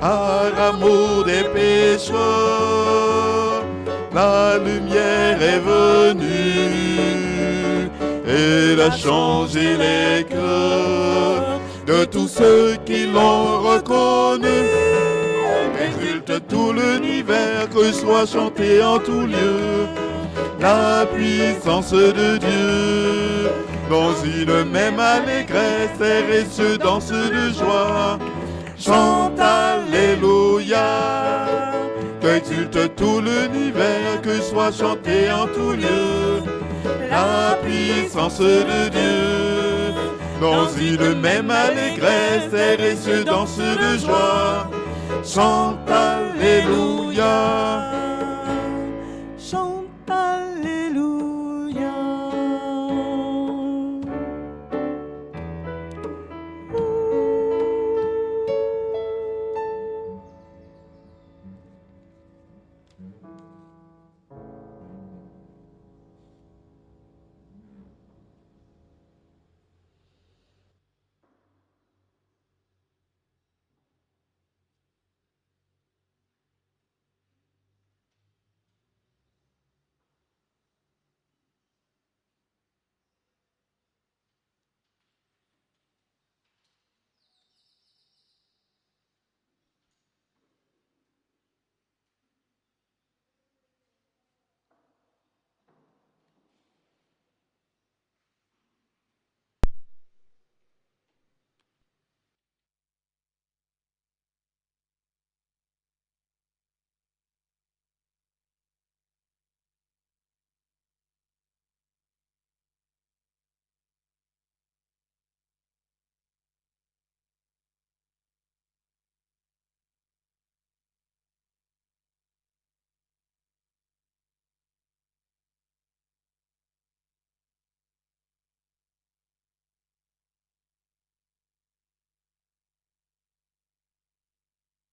Par amour des pécheurs, la lumière est venue. Elle a changé les cœurs de tous ceux qui l'ont reconnu. Exulte tout l'univers, que soit chanté en tout lieu la puissance de Dieu. Dans une même allégresse, terre et cieux dansent de joie. Chante Alléluia. Qu'exulte tout l'univers, que soit chanté en tout lieu la puissance de Dieu. Dans une même allégresse, terre et cieux dansent de joie. Chante Alléluia. Chante Alléluia.